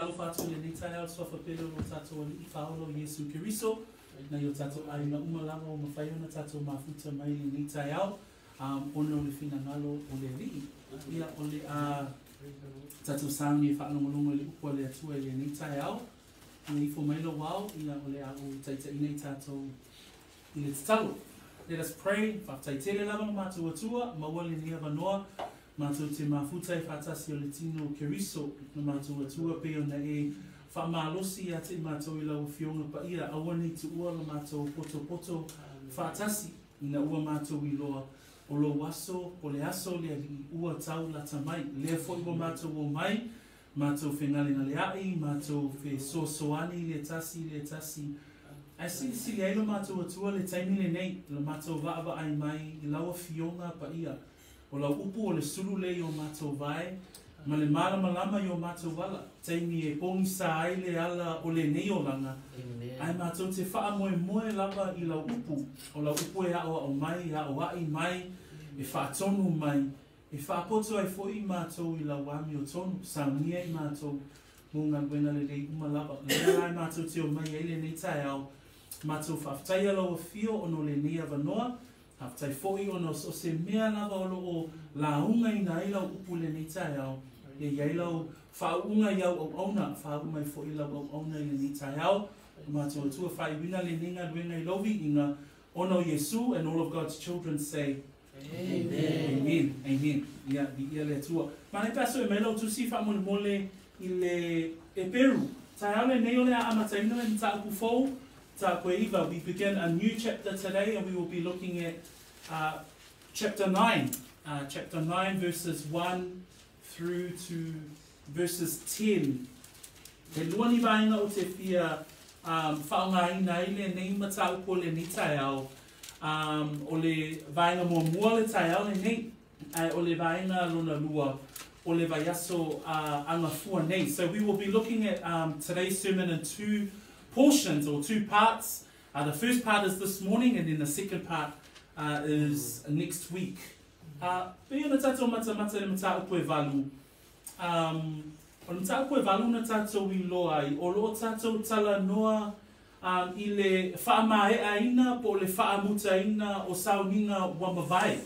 Alfatu le nitai al sofa pelo lo tato i faolo Yesu Kiriso na yo tato ai na umalama o mafaiona tato mafuta mai le nitai al ono le fina ngalo o le ri ia o le tato sauni whanongonongo le upua le atua le nitai al i fo mai lo wao ia o le au taita inei tato i le tatalo. Let us pray. Whaktaitele lava mātou atua, maua le nia wanoa, mātou te mafuta whatasi o le tino Keriso, na mātou atua peo na whamalosi a te mātou I lau fionga pa ia, awani tu ua la mātou poto whatasi, ina ua mātou I loa, o lo waso, o le aso le ua tau la tamai, lea fo iwa mātou o mai, mātou whengale na le ai, mātou whe soani le tasi, ai si le ailo mātou atua le taimi le nei, le mātou vaava ai mai I laua fionga pa ia. O lau upu o le sulu le o mātou vai, ma le malama I o mātou wala. Taimi e pongi sa ai le ala o le nei o langa. Ai mātou te wha moe lava I lau upu. O lau upu e ao mai, ao ai mai, e wha tonu mai. E wha poto ai foi mātou I lau wami o tonu. Saunia I mātou munga gwena le rei umalava. Le ai mātou te o mai ele nei tai au. Mātou whaftai alo o fio ono le nia wanoa, haftai foi ono o se mea lava olo o launga I na ilau upu le nei tai au, e iailau whaunga iau au auna, whaumai foi lau au auna I le nei tai au, mātou atua whai wina le ninga luenga I lovi inga ono Yesu, and all of God's children say, Amen. Amen. Ia le atua. Mana paso e meilo tu si whamone mole I le Eperu. Tai au le nei o le a amataina le nita upu fou, we begin a new chapter today, and we will be looking at chapter 9. Chapter 9, verses 1 through to verses 10. He luani vainga o te fia whaongaina I le nei matau po le ni tai au. O le vainga muamua le tai au le nei. O le vainga lona lua. O le vaiaso angafua nei. So we will be looking at today's sermon in two portions or two parts. The first part is this morning, and then the second part is next week. Peo na tatou mata le mata upo e valu. O mata upo e valu na tatou I loa I o lo tatou tala noa I le whaamaeaina po le whaamuta o sauninga wamavai.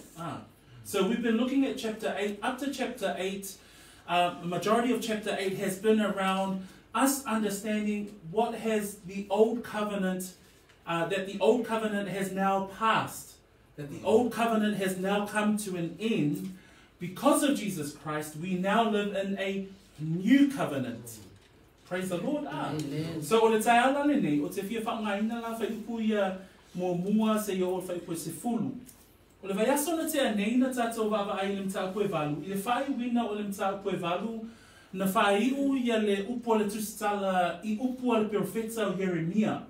So we've been looking at chapter 8. Up to chapter 8, the majority of chapter 8 has been around us understanding what has the old covenant, that the old covenant has now passed, that the old covenant has now come to an end. Because of Jesus Christ, we now live in a new covenant. Praise the Lord. So o le tai ala le nei, o te fia whaongaina la whaiupu ia muamua se o whaiupu se fulu. O le vaiaso na te anei na tātou vava ai le mtaupu e valu. I le whai wina o le mtaupu e valu, na whaiu ia le upo le tusitala I upo le profeta o Jeremia.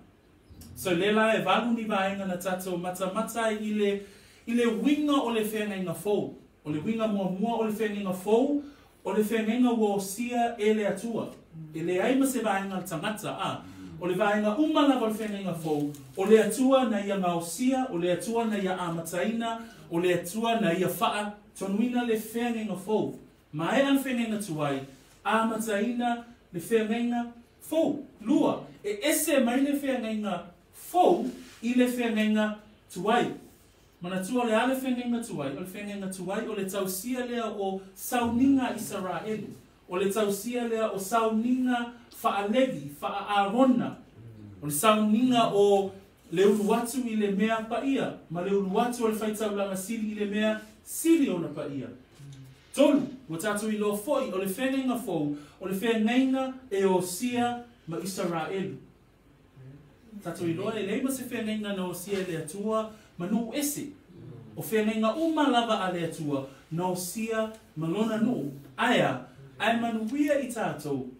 So lela e valu ni vaenga na tato mata I le winga o le whenga fou. O le winga muamua o le whenga fou, o le whenga wo sia e le atua. E le aima se vaenga tangata O le vaenga umala o le whenga fou, o le atua na ia ngausia, o le atua na ia amataina, o le atua na ia faa, tonuina le whenga fou. Ma e an whenga tuai, amataina le whenga fou. Lua, e ese mai le whenga fou I le whenga tuai. Mana tua le ale whenga tuai, o le whenga tuai, o le tausia lea o sauninga Israel. O le tausia lea o sauninga Fa'alevi, Fa'arona. O le sauninga o le uluatu I le mea paia. Ma le uluatu o le whaitaulanga sili I le mea sili o na paia. Tolu, o tātou I loa foi, o le whenga fou, o le whenga e o sia ma Israel. Tātou I loa e leima se whenga na o sia le atua ma no ese. O whenga umalava a le atua na o sia ma lona no. Aia, ai manuia I tātou.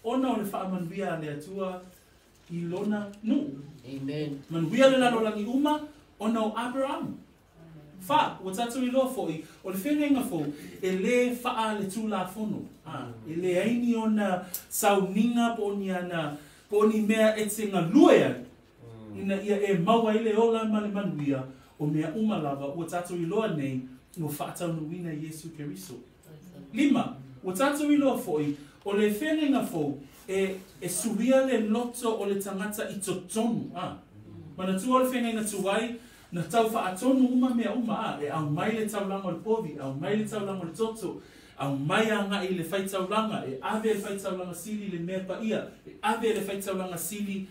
Ona o le whaamanuia a le atua I lona no. Amen. Manuia le lalolangi uma, ona o Abraham. Fa, o tātou I loa foi, o le whenga fou, e le wha le tūla whono. E le aini o na sauninga po ni ana, po ni mea e tinga luea. Ina ia e maua I le ola ma le manuia, o mea umalava, o tātou I loa nei, o whaatau nuina Yesu Keriso. 5, o tātou I loa foi, o le whenenga fō, e suia le loto o le tangata I totonu. Mana tua le whenenga tuai, na tau wha atonu uma mea uma, e au mai le taulanga o le povi, au mai le taulanga o le toto, au mai anga I le whaitaulanga, e ave le whaitaulanga sili le mea pa ia, e ave le whaitaulanga sili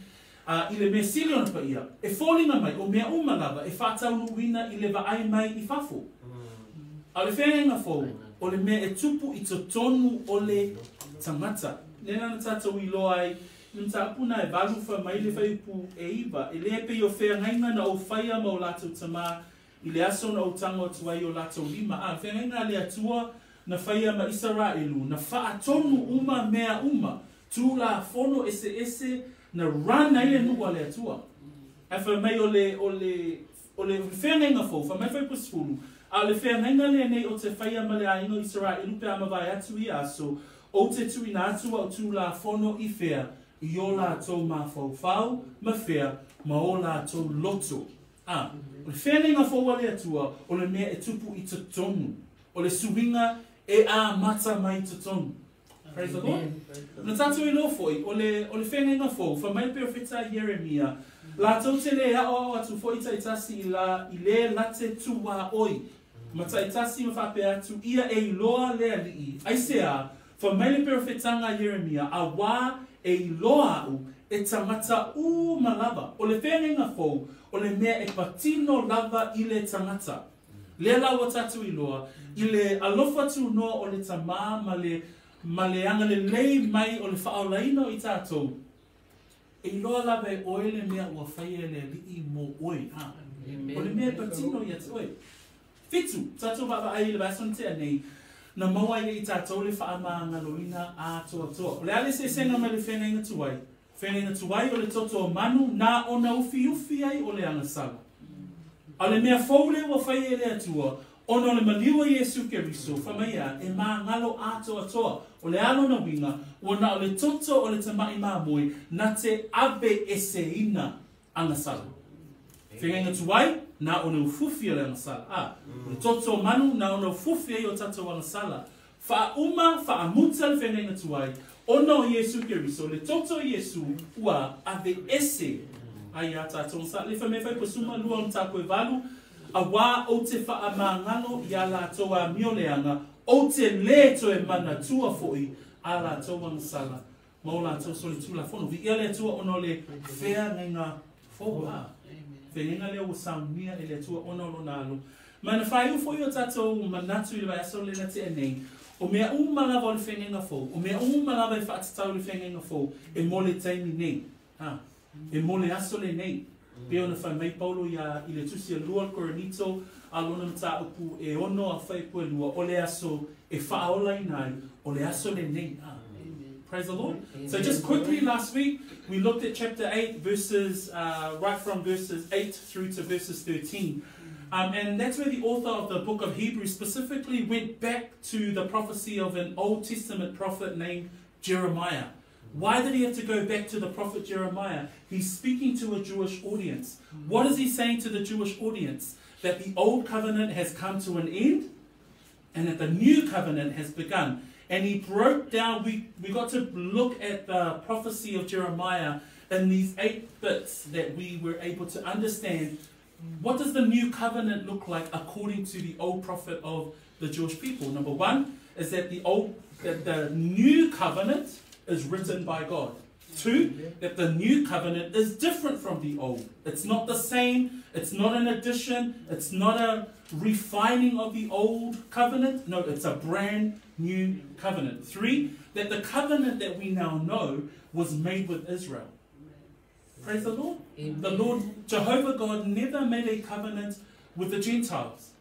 I le mea sili ona pa ia. E fōlinga mai, o mea uma lava, e whataunu wina I le vaai mai I whafo. A le whenenga fō, o le mea e tupu I totonu o le tangata. Nena na tātou I loa ai, nuna apuna e waluwha mai le whaipu e iwa, e le pe o whengainga na o whaia ma o lātou tamā, I le aso na o tango tuai o lātou lima. A whengainga le atua na whaia ma Israelu, na whaatonu uma mea uma, tū la whono ese na rana I le nua le atua. A whamai o le whengainga fō, whamai whaipu skulu, a le whengainga le nei o te whaia ma le aino Israelu pe ama vai atu I aso, o te tui nā atua o tū la whono I whea, I o lātou mā whau, ma whea, ma o lātou loto. O le whenenga whaua le atua, o le mea e tupu I totonu, o le suinga e a mata mai totonu. Praise the Lord. Na tātou I lo foi, o le whenenga whau, whamai perfeta Jeremia, lātou te le ao atu foi taitasi I le late tua oi, ma taitasi ma whape atu, ia e loa le alii, aisea, whamai le perfetanga Jeremia, a wā e loa au e tangata malava. O le whenenga fōu, o le mea e patino lava I le tangata. Le lawa tatu I loa, I le alofa tu noa o le tamā ma le anga le lei mai o le whaolaina I tātou. E loa lava e oe le mea ua whaia le lii mo oi. O le mea e patino I atu oi. Fitu, tātou baba ai le bason te anei, na maua I tātou le whaamanga loina a toa toa. O le ale se senga mai le whenenga tuai. Whenenga tuai o le toto o manu, nā ona ufi ai o le angasala. A le mea fōule wa whaia le atua, ono le maliwa Yesu Keriso, whamaia, e mā ngalo a toa toa. O le alo na winga, wana o le toto o le tamai mā moe, na te abe eseina angasala. Whenenga tuai, nā ona ufufi le angasala. O le toto o manu, nā ona ufufi ai o tatou angasala. Wha muta le whenenga tuai, ono Yesu Keriso, le toto Yesu, ua ave ese ai a tatou angasala. Le whamewhai pasuma lua on tākoe walu, a wā o te wha mangano I a lātou a mioleanga, o te le toe mana tua foi a lātou angasala. Ma o lātou soli tūla whono. Vi ia le atua ono le whenenga whoa. Whenenga leo o saunia e le atua ono lo nalo. Mana whai ufo I o tātou manatu I le vai aso le na te anei. O mea umalawa o le whenenga whou. O mea umalawa I whaatatau le whenenga whou. E mole taimi nei. E mole aso le nei. Peo na whai mai paulo I le tusi a lua koronito. A lona mta upu e ono a whai pua lua. O le aso e whaola I nai. O le aso le nei. Praise the Lord. So just quickly last week, we looked at chapter 8, verses, right from verses 8 through to verses 13. And that's where the author of the book of Hebrews specifically went back to the prophecy of an Old Testament prophet named Jeremiah. Why did he have to go back to the prophet Jeremiah? He's speaking to a Jewish audience. What is he saying to the Jewish audience? That the old covenant has come to an end and that the new covenant has begun. And he broke down, we got to look at the prophecy of Jeremiah in these 8 bits that we were able to understand. What does the new covenant look like according to the old prophet of the Jewish people? Number 1 is that the new covenant is written by God. 2, that the new covenant is different from the old. It's not the same. It's not an addition. It's not a refining of the old covenant. No, it's a brand new covenant. 3, that the covenant that we now know was made with Israel. Praise the Lord. Amen. The Lord, Jehovah God, never made a covenant with the Gentiles.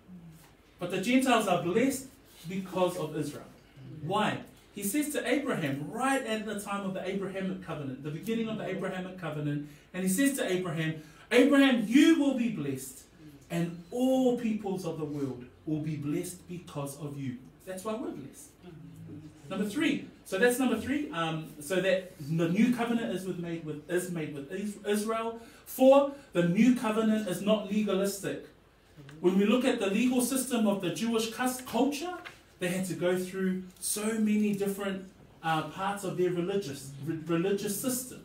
But the Gentiles are blessed because of Israel. Why? He says to Abraham, right at the time of the Abrahamic covenant, the beginning of the Abrahamic covenant, and he says to Abraham, Abraham, you will be blessed, and all peoples of the world will be blessed because of you. That's why we're blessed. Number 3. So that's number 3. So that the new covenant is made with Israel. 4. The new covenant is not legalistic. When we look at the legal system of the Jewish culture, they had to go through so many different parts of their religious system.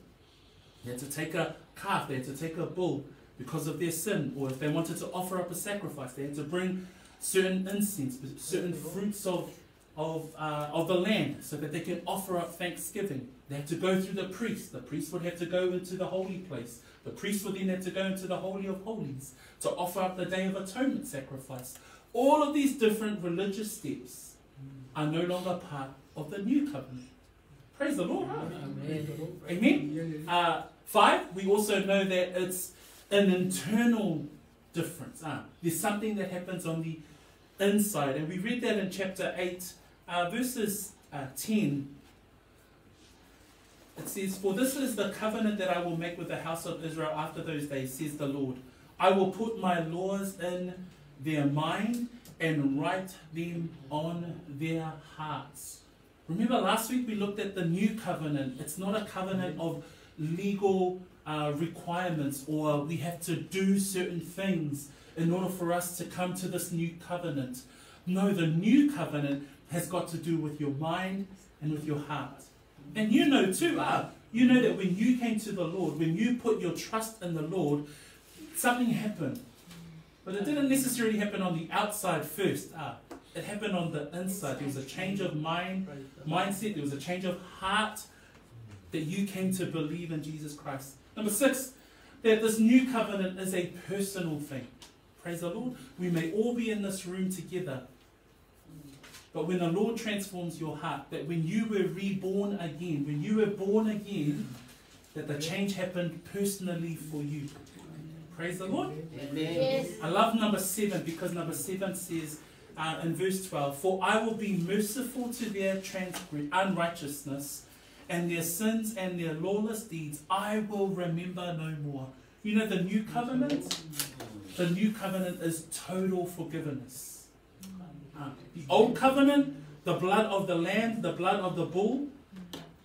They had to take a calf, they had to take a bull because of their sin, or if they wanted to offer up a sacrifice, they had to bring certain incense, certain fruits of the land, so that they could offer up thanksgiving. They had to go through the priest. The priest would have to go into the holy place. The priest would then have to go into the Holy of Holies to offer up the Day of Atonement sacrifice. All of these different religious steps are no longer part of the new covenant. Praise the Lord. Amen. Amen. 5, we also know that it's an internal difference. There's something that happens on the inside. And we read that in chapter 8, verses 10. It says, "For this is the covenant that I will make with the house of Israel after those days, says the Lord. I will put my laws in their mind and write them on their hearts." Remember last week we looked at the new covenant. It's not a covenant of legal requirements, or we have to do certain things in order for us to come to this new covenant. No, the new covenant has got to do with your mind and with your heart. And you know too, you know that when you came to the Lord, when you put your trust in the Lord, something happened. But it didn't necessarily happen on the outside first. It happened on the inside. There was a change of mindset. There was a change of heart, that you came to believe in Jesus Christ. Number 6, that this new covenant is a personal thing. Praise the Lord. We may all be in this room together, but when the Lord transforms your heart, that when you were reborn again, when you were born again, that the change happened personally for you. Praise the Lord. Amen. Yes. I love number 7, because number 7 says in verse 12, "For I will be merciful to their unrighteousness, and their sins and their lawless deeds I will remember no more." You know the new covenant? The new covenant is total forgiveness. The old covenant, the blood of the lamb, the blood of the bull,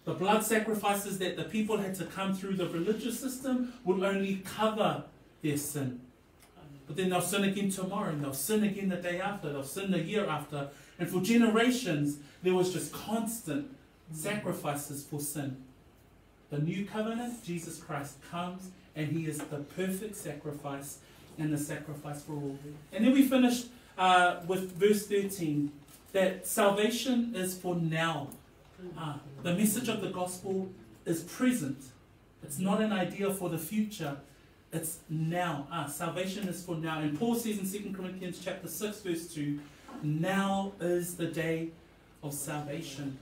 the blood sacrifices that the people had to come through the religious system would only cover their sin. But then they'll sin again tomorrow, and they'll sin again the day after, they'll sin the year after. And for generations, there was just constant sacrifices for sin. The new covenant, Jesus Christ comes, and he is the perfect sacrifice and the sacrifice for all. And then we finished with verse 13, that salvation is for now. The message of the gospel is present. It's not an idea for the future. It's now. Salvation is for now. And Paul says in 2 Corinthians chapter 6 verse 2, "Now is the day of salvation."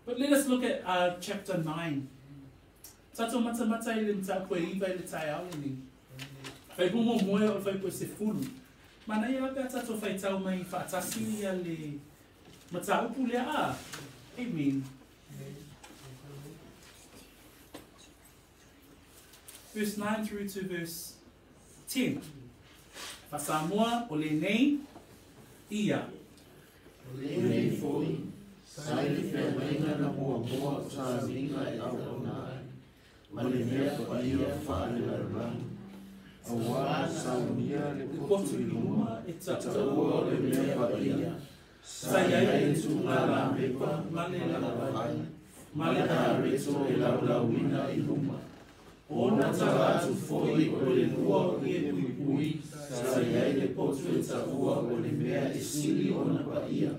But let us look at chapter 9. Tato mata ile mta koe iwa ile tai au ni. Fai bumo moe o fai koe se fulu. Mana ia pe tato fai tau mai fa atasi ia le mata upu le a. Amen. Verse 9 through to verse 10. Fa Samoa o le nei ia. O le nei foi. Sai le Feagaiga na muamua sa ringa e Auckland. Ma le mea pa ia whaare la rang. Awa sa unia le potu i luma e taua o le mea pa ia. Sai ai tu ngā la mepa ma le la vai. Ma le a reto e la lauina i luma. Ona ta atu foi o le lua i e pui pui. Sai ai le potu e taua o le mea e sili ona pa ia.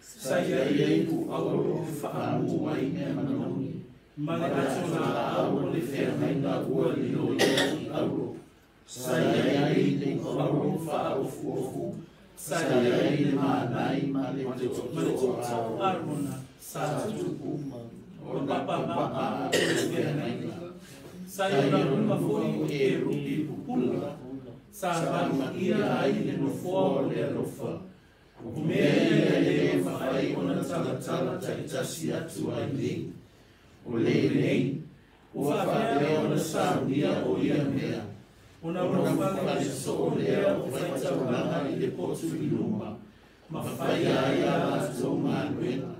Sai ai pu auro whaamu mai me manauni. Ma le atu na au le Feagaiga ua li lo i auro. Sai ai le auro whaaufuofu. Sai ai le mānai ma le toto arona. Sa tupu o papa o le Feagaiga. Sai ora ruma foi o Eperu i pupula. Sa vanu ia ai le nofoa o le alofa. O mea le whai ona talatala taitasi atu ai nei. O le nei, o whawhea ona saunia o ia mea. Ona whale so o lea o whaitauranga i le potu i luma. Ma whai aia ato manuena.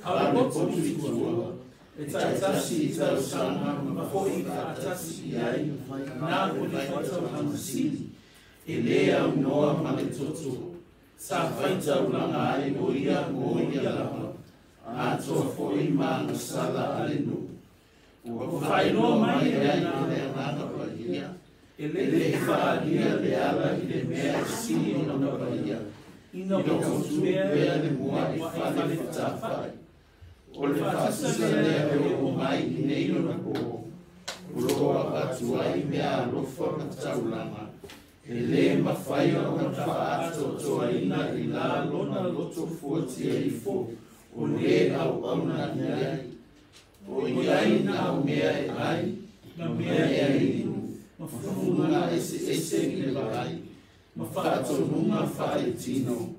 Hawa le potu i tua. E taitasi i tau sanga ma hoi whaatasi i ai. Nā o le whaitauranga sili. E lea unoa ma le toto. Sa whaitauranga ai o ia lava. Ato fo I manga sala alinu. Ua whainoa mai e ai le nganga paia. Le whaalia le ala I le mea sini o na paia. Ina o tupea le mua I whale whatawhai. O le whaatusa lea e o mai I neino na ko. Uroa atu ai mea alofa na taulanga. Le mawhai o na whaato toa ina I la lona loto fuati e I fo. O le au na iai. O iai na au mea e ai. Na mea e inu. Mafunga ese I le vai. Mawhaato nunga whae tino.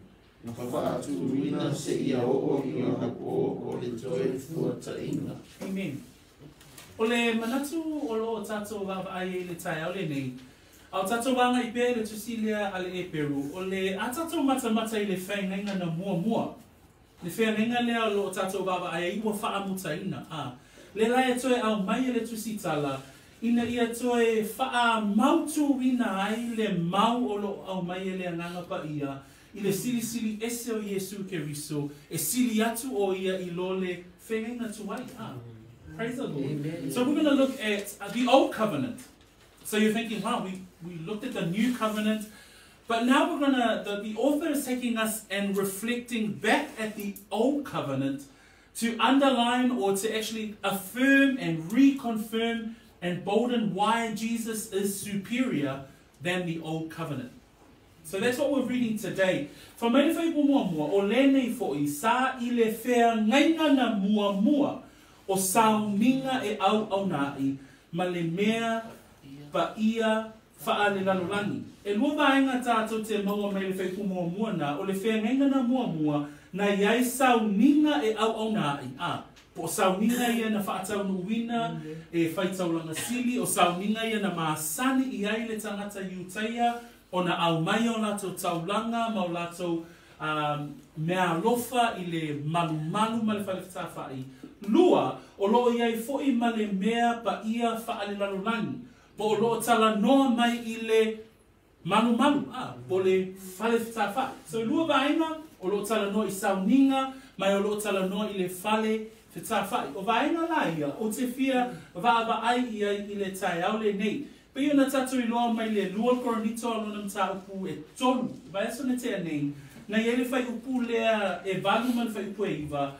Mawhaato ruina se ia o I ona ko o le toe fuata ina. Amen. O le manatu o lo tato wawa ai le tai au le nei. Au tato wanga I pe le tusilia ale Eperu. O le atato mata I le whainenga na muamua. Le whainenga lea lo tato wawa ai I wa whaamuta ina. Le lai toe au mai le tusitala. Ina ia toe wha mautu ina ai le mau o lo au mai le anganga pa ia. I le sili ese o Yesu Keriso. E sili atu o ia I lo le whainenga tuai. Praise the Lord. Amen. So we're going to look at the Old Covenant. So you're thinking, wow, we looked at the New Covenant. But now we're going to, the author is taking us and reflecting back at the Old Covenant to underline or to actually affirm and reconfirm and bolden why Jesus is superior than the Old Covenant. So that's what we're reading today. From Mele Fai Muamua, o Lenei Fo'i, Sa I le Feagaiga na muamua, o sauninga e au nai, ma le mea pa ia wha le lalolangi. E lua vaenga tātou te maua mai le Fai Muamua na, o le Feagaiga na muamua, na iai sauninga e au nai. Po sauninga ia na whaatau nuina, e whaitaulanga sili, o sauninga ia na maasani I ai le tangata iutaia, o na au mai o lato taulanga, ma o lato mea lofa I le malu ma le whalewhitawhai. Lua, o loo iai fo'i ma le mea pa ia whaale lalolangi. Po o loo tala noa mai I le malu, po le whalewhitawhai. So lua vaenga, o loo tala noa I sauninga, mai o loo tala noa I le whale whitawhai. O vaenga la ia, o te whia vaava ai ia I le tai au le nei. Pe ia na tatu I loa mai le lua koronito alona mta upu e tolu. Vai aso ne tea nei. Na ia le whai upu lea e valu man whai upu e iwa.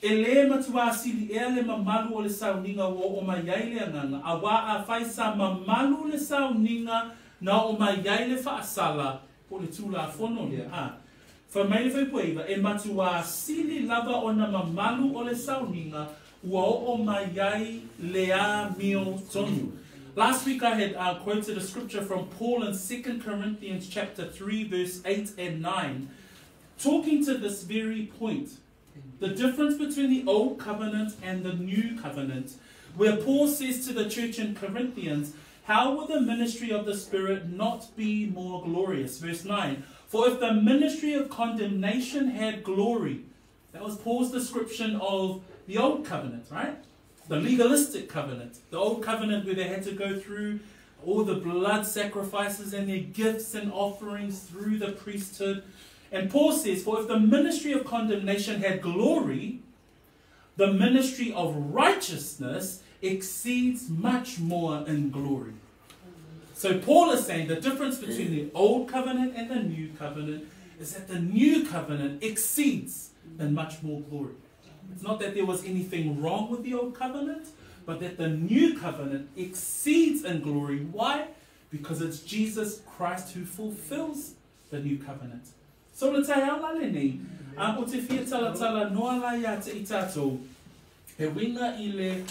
E le matua sili e le mamalu o le sauninga o mai iai le anganga. A wā a whai sa mamalu le sauninga na o mai iai le whaasala po le tūla whono lea. Wha mai le whai upu e iwa e matua sili lava o na mamalu o le sauninga ua o mai iai lea mio tonu. Last week I had quoted a scripture from Paul in 2 Corinthians chapter 3 verse 8 and 9 talking to this very point. The difference between the Old Covenant and the New Covenant, where Paul says to the church in Corinthians, how will the ministry of the Spirit not be more glorious? Verse 9, for if the ministry of condemnation had glory, that was Paul's description of the Old Covenant, right? The legalistic covenant, the Old Covenant where they had to go through all the blood sacrifices and their gifts and offerings through the priesthood. And Paul says, for if the ministry of condemnation had glory, the ministry of righteousness exceeds much more in glory. So Paul is saying the difference between the Old Covenant and the New Covenant is that the New Covenant exceeds in much more glory. It's not that there was anything wrong with the Old Covenant, but that the New Covenant exceeds in glory. Why? Because it's Jesus Christ who fulfills the New Covenant. So le tai ala le nei, o te whia tala noa la ia te itato, he winga I le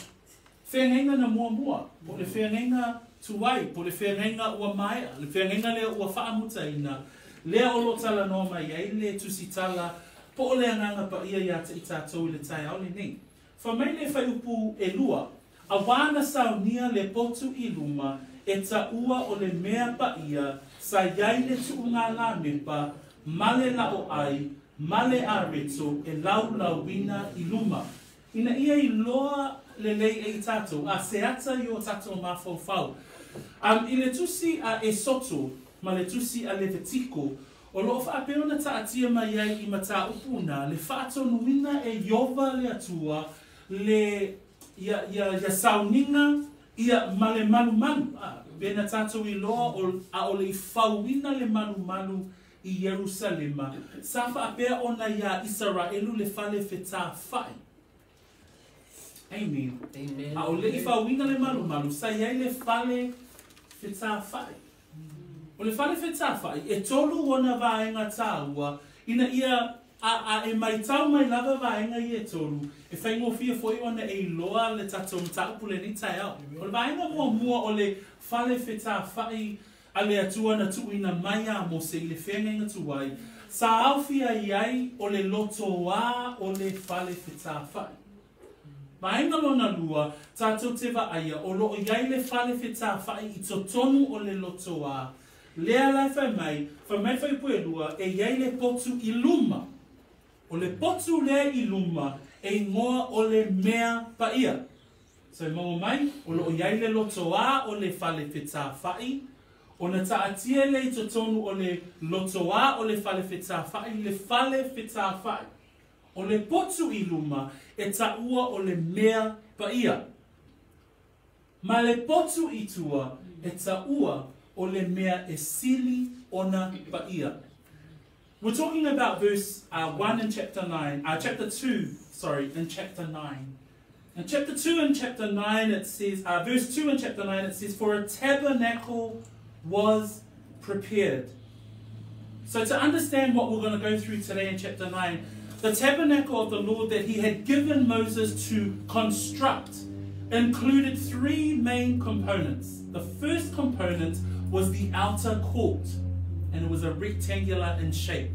whengenga na muamua, po le whengenga tuai, po le whengenga ua maia, le whengenga lea ua whaamuta ina, lea olo tala noa mai ai le tusitala, po le anganga pa ia te itato I le tai au le nei. Wha mai le whai upu e lua, a wana saunia le potu I luma, e ta ua o le mea pa ia, sa iai le tuunga la mepa, male la o ai, male a reto, e lau wina I luma. Ina ia I loa le lei e tato, a se ata I o tato mafau fau. I le tusi a e soto, ma le tusi a Levitiko, O lo whaapeo na taatia mai ai I mata upuna, le whaatonuina e yova le atua, le ia sauninga, ia male manu. Bena tato I loa o le whauina le manu I Yerusalema. Sa whaapea ona ia Israelu le fale whetā whai. Amen. Amen. O le whauina le manu, sa iai le fale whetā whai. O le whale whetā whai, e tolu ona vaenga tāua, ina ia e mai tau mai lava vaenga I e tolu, e whaingofia foi ona e loa le tatou mtaupule ni tai au. O le vaenga mua o le whale whetā whai, a le atua na tuina mai a mo se I le whenga tuai, sa awhia iai o le lotoa o le whale whetā whai. Vaenga lona lua, tātou te vaaya, o lo iai le whale whetā whai I totonu o le lotoa, lea lai whai mai pue lua, e iai le potu I luma. O le potu lea I luma, e ngoa o le mea paia. So mongo mai, o lo iai le lotoa o le whale whetā whai, o na taatia le I totonu o le lotoa o le whale whetā whai, le whale whetā whai. O le potu I luma, e taua o le mea paia. Ma le potu I tua, e taua o le mea e sili ona paia. We're talking about verse 1 in chapter 9, chapter 2, sorry, in chapter 9. In chapter 2 and chapter 9 it says, verse 2 in chapter 9 it says, for a tabernacle was prepared. So to understand what we're going to go through today in chapter 9, the tabernacle of the Lord that He had given Moses to construct included three main components. The first component was the outer court, and it was a rectangular in shape.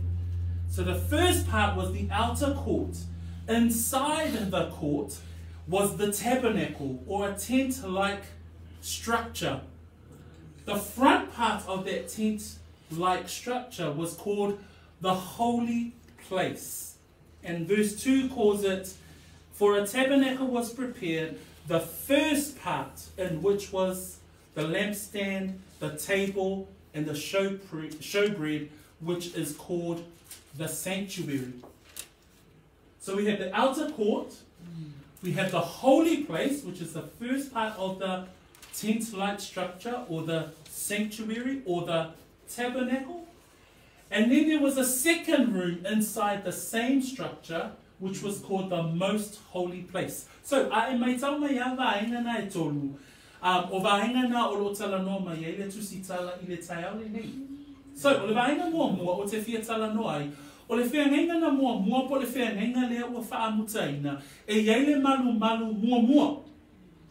So the first part was the outer court. Inside the court was the tabernacle, or a tent-like structure. The front part of that tent-like structure was called the holy place. And verse 2 calls it, for a tabernacle was prepared, the first part in which was the lampstand, the table, and the showbread, which is called the sanctuary. So we have the outer court, we have the holy place, which is the first part of the tent-like structure, or the sanctuary, or the tabernacle. And then there was a second room inside the same structure, which was called the most holy place. So, a mai tau mai a vaenga na e tolu. O vaenga na o lo tala noa mai e le tusi tala I le tai au le nei. So, o le vaenga muamua o te fia tala noa ai, o le feagaiga na muamua po le feagaiga lea ua whaamutaina, e iai le malu muamua.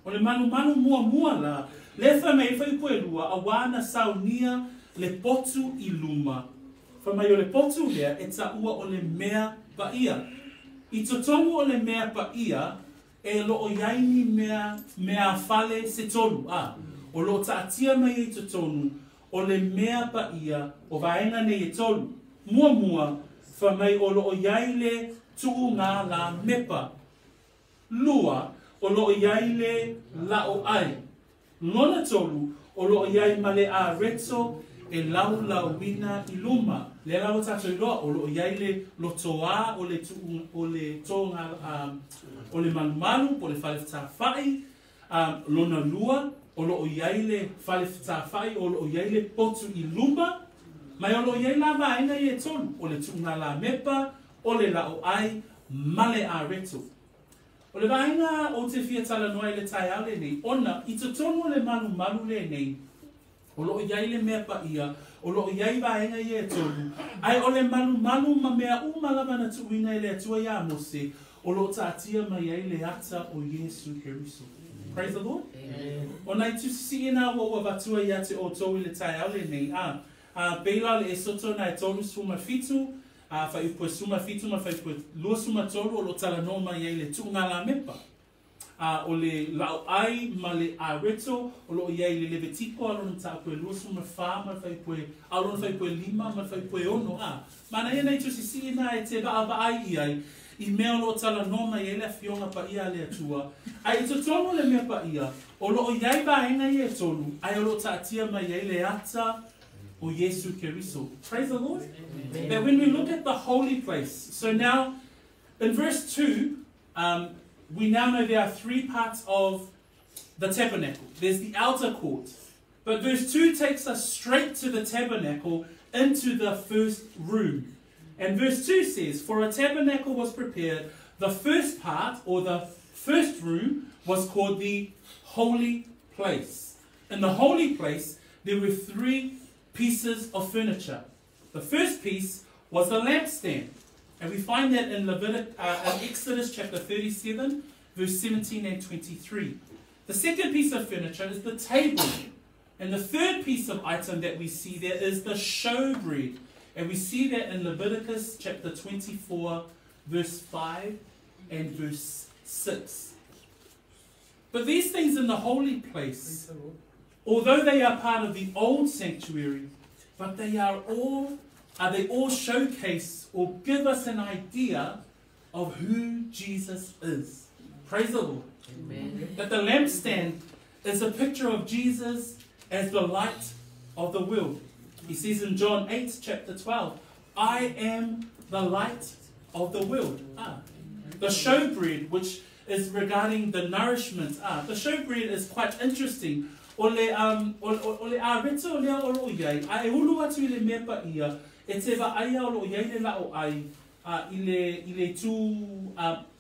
O le malu muamua la, le whamei whaipua a wana saunia le potu I luma. Whamai o le potu lea e taua o le mea paia. I totonu o le mea paia, e lo o yaini mea fale se tolu. O lo taatia mai e totonu o le mea paia o vaenga ne e tolu. Muamua, whamai o lo o yaile tuu ngā la mepa. Lua, o lo o yaile la o ai. Lona tolu, o lo o yai male a reto e lau wina I luma. Le lau tato I loa, o lo iai le lotoa, o le tonga, o le malu, o le whale whai, lona lua, o lo iai le whale whai, o lo iai le potu I luma, mai o lo iai la vaenga I e tonu, o le tunga la mepa, o le lau ai, male a reto. O le vaenga o te fia tala noa I le tai au le nei, ona, I te tonu o le malu le nei, o lo iai le mea paia, o lo iai vaenga I e tolu. Ai o le malu ma mea umalawa na tuina I le atua ia mose, o lo taatia mai ai le ata o Yesu Keriso. Praise the Lord. Amen. O nai tusi ina wa watua ia te o tau I le tai au le nei. Beila le e soto na e tolu suma fitu, whai upua suma fitu ma whai upua lua suma tolu, o lo tala no mai ai le tuunga la mepa. O le lau ai ma le areto, o lo iai le levetico, alona ta koe luasu ma wha, ma whai poe, alona whai poe lima, ma whai poe ono. Mana ia nei tusi si na e te wa ai iai, I mea lo tala noma I ele fionga pa ia le atua. Ai to tono le mea pa ia, o lo iai vaenga I e tonu, ai o lo taatia ma I ele ata o Yesu Keriso. Praise the Lord. Amen. That when we look at the holy place, so now in verse 2, we now know there are 3 parts of the tabernacle. There's the outer court. But verse 2 takes us straight to the tabernacle into the first room. And verse 2 says, for a tabernacle was prepared. The first part, or the first room, was called the holy place. In the holy place, there were 3 pieces of furniture. The first piece was the lampstand. And we find that in Exodus chapter 37, verse 17 and 23. The second piece of furniture is the table. And the third piece of item that we see there is the showbread. And we see that in Leviticus chapter 24, verse 5 and verse 6. But these things in the holy place, although they are part of the old sanctuary, but they all showcase or give us an idea of who Jesus is. Praise the Lord. Amen. That the lampstand is a picture of Jesus as the light of the world. He says in John 8, chapter 12, I am the light of the world. The showbread, which is regarding the nourishment. The showbread is quite interesting. Ole areto le olo yai. Ai ulu atu le mepa ia. E te va ai olo yai le la o ai. Ile tu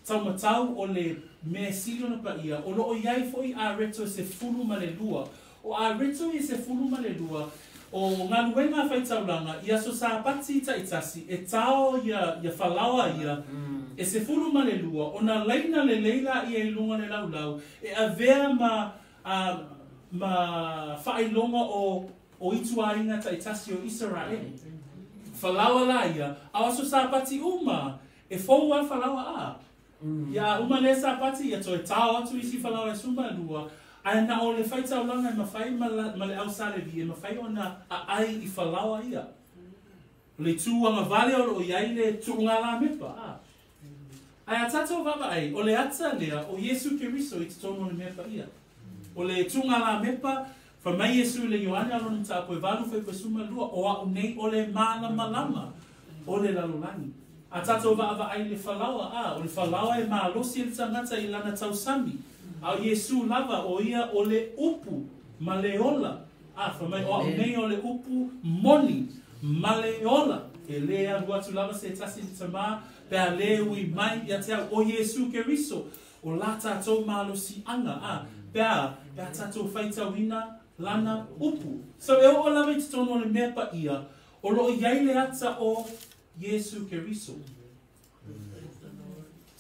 taumatau o le me silo na pa ia. O lo yai foi areto se fulu malelua. O areto i se fulu malelua. O ngā luenga whaitauranga, ia so sa pati ta itasi, e tao ia whalawa ia, e se fulu malelua, o na leina le leila ia i lunga le laulau, e avea ma whailonga o ituainga ta itasi o Israel. Whalawa la ia, awa so sa pati uma, e fōua whalawa a. Ia uma le sa pati, ia to e tao atu isi whalawa e suma lua, ai na o le whaitau langa e mawhai ma le au salevi e mawhai o na ai I whalawa ia. Le tūanga vale o iai le tūnga la mepa. Ai a tatou waka ai, o le ata lea o Yesu Keriso I te tono le mepa ia. O le tūnga la mepa, wha mai Yesu le Ioane alonu ta koe valu whai koe suma lua, o a unei o le malama lama, o le lalolani. A tatou waka ai le whalawa o le whalawa e maa losi le tangata I lana tau sami. Au Yesu lava o ia o le upu maleola. Whamai o nei o le upu moni maleola. E lea ruatu lava se tasi ni tamā. Pea le ui mai ia te au o Yesu Keriso. O la tātou malo si anga. Pea tātou whaitawina lana upu. So e o lava I te tono le mepa ia. O lo iai le ata o Yesu Keriso.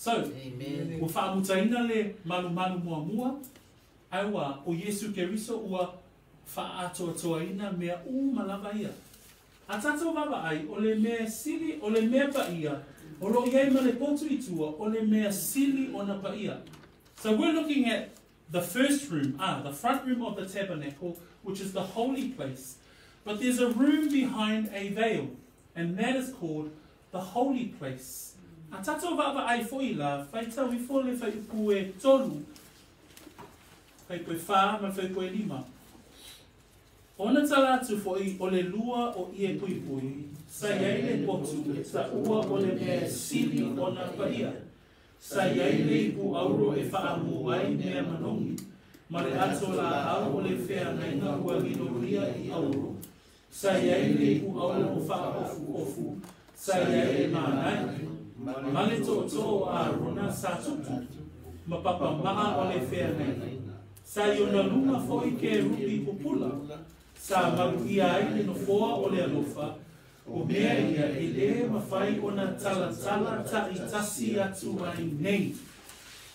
So, ua whaamutaina le manu muamua, aiwa o Yesu Keriso ua whaatoatoaina mea malava ia. A tātou wawa ai, o le mea sili, o le mea pa ia, o lo iai ma le potu itua, o le mea sili o na pa ia. So we're looking at the first room, the front room of the tabernacle, which is the holy place. But there's a room behind a veil, and that is called the holy place. A tatou wawa ai foi la, whai tau I fole whai upu e tolu, whai koe wha, ma whai koe lima. Ona talatu foi o le lua o ie pui pui, sa iai le potu, sa ua o le mea sili o na paia. Sa iai le ipu auro e whaamu ai mea manongi, ma le ato la au o le Feagaiga ua ginoria I auro. Sa iai le ipu auro o wha ofu, sa iai le manai, Male to a runa sa tutu, ma papa maa o le Feagaiga. Sa iona luma foi ke rupi pupula, sa maru ia ai le no foa o le alofa, o mea ia e le mawhai o na tala ta itasi atu ai nei.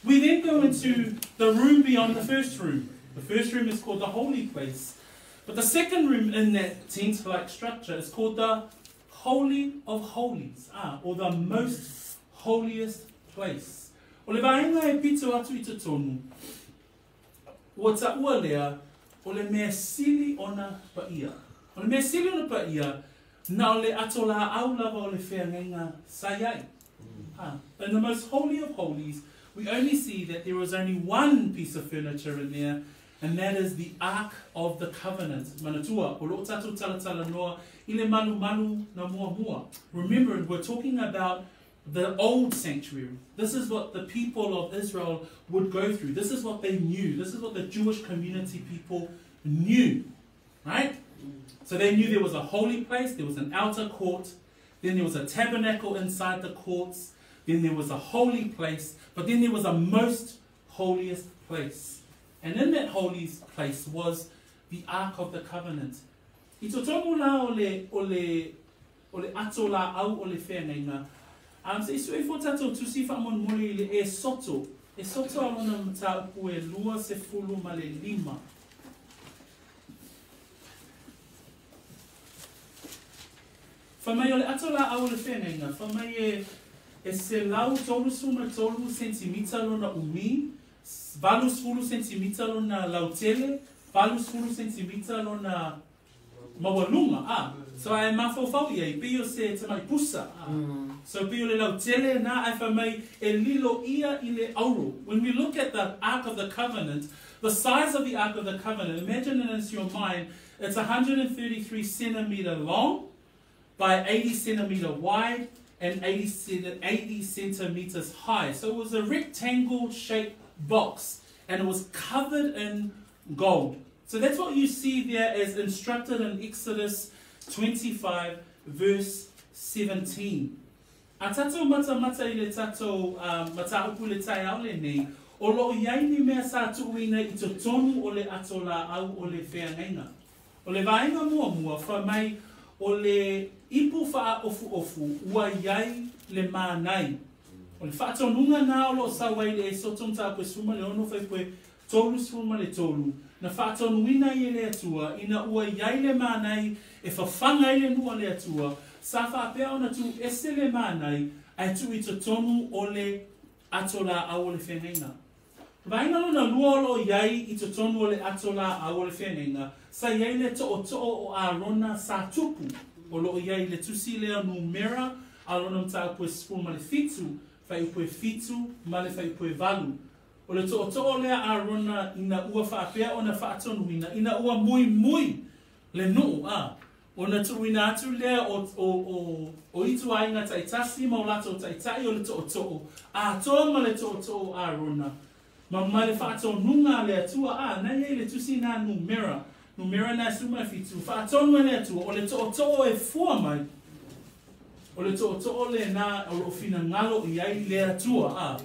We then go into the room beyond the first room. The first room is called the holy place. But the second room in that tent-like structure is called the Holy of Holies, or the most holiest place. O le vaenga e pito atu I te tonu, ua ta ua lea, o le mea sili ona pa ia. O le mea sili ona pa ia, na o le ato la au lava o le Feagaiga sa iai. In the most holy of holies, we only see that there was only one piece of furniture in there, and that is the Ark of the Covenant. Manatua, o lo tatu talatala noa, ile malu malu na muamua. Remember, we're talking about the old sanctuary. This is what the people of Israel would go through. This is what they knew. This is what the Jewish community people knew. Right? So they knew there was a holy place, there was an outer court, then there was a tabernacle inside the courts, then there was a holy place, but then there was a most holiest place. And in that holy place was the Ark of the Covenant. I to tongu la o le ato la au o le Feagaiga. Se isu e fo tatou tusi whaamon mori le e soto. E soto alona mta upu e lua se fulu ma le lima. Whamai o le ato la au le Feagaiga. Whamai e se lau tolu suma tolu sentimita lona umi. Valus fulu sentimita lona lautele. Valus fulu sentimita lona mawalunga. So I mafo ia I pio se tamai pusa. So pio le lautele na ai whamai e lilo ia I le auro. When we look at the Ark of the Covenant, the size of the Ark of the Covenant, imagine it in your mind, it's 133 centimeter long by 80 centimeter wide and 80 centimeters high. So it was a rectangle shaped box and it was covered in gold. So that's what you see there as instructed in Exodus 25 verse 17. A tatou mata I le tatou mata upu le tai au le nei, o lo iai ni mea sa tuuina I to tonu o le ato la au o le Feagaiga. O le vaenga muamua whamai o le ipu wha ofu ua iai le mānai. O le whaatonunga nā o lo sawai le e sotom tā koe suma le ono whai koe tolu suma le tolu. Na whaatonuina I le atua, ina ua iai le mānai e whawhanga I le nua le atua, sa whaapea ona tu ese le mānai, ai tu I to tonu o le atola au o le Feagaiga. Vainga lona lua lo iai I to tonu o le atola au o le Feagaiga, sa iai le to'o o Arona sa tupu, o lo iai le tusi lea numera, alona mta koe spul ma le fitu, whai upoe fitu, ma le whai upoe valu. O le to'o lea Arona ina ua whaapea o na whaatonuina, ina ua mui le nuu Ona tuina atu lea o itu ainga taitasi ma o lato taitai o le to'o. A toa ma le to'o Arona. Ma le whaatonunga le atua na iei le tusi na numera. Numera na suma fitu. Whaatonunga le atua o le to'o e fua mai. O le to'o le na o fina ngalo iai le atua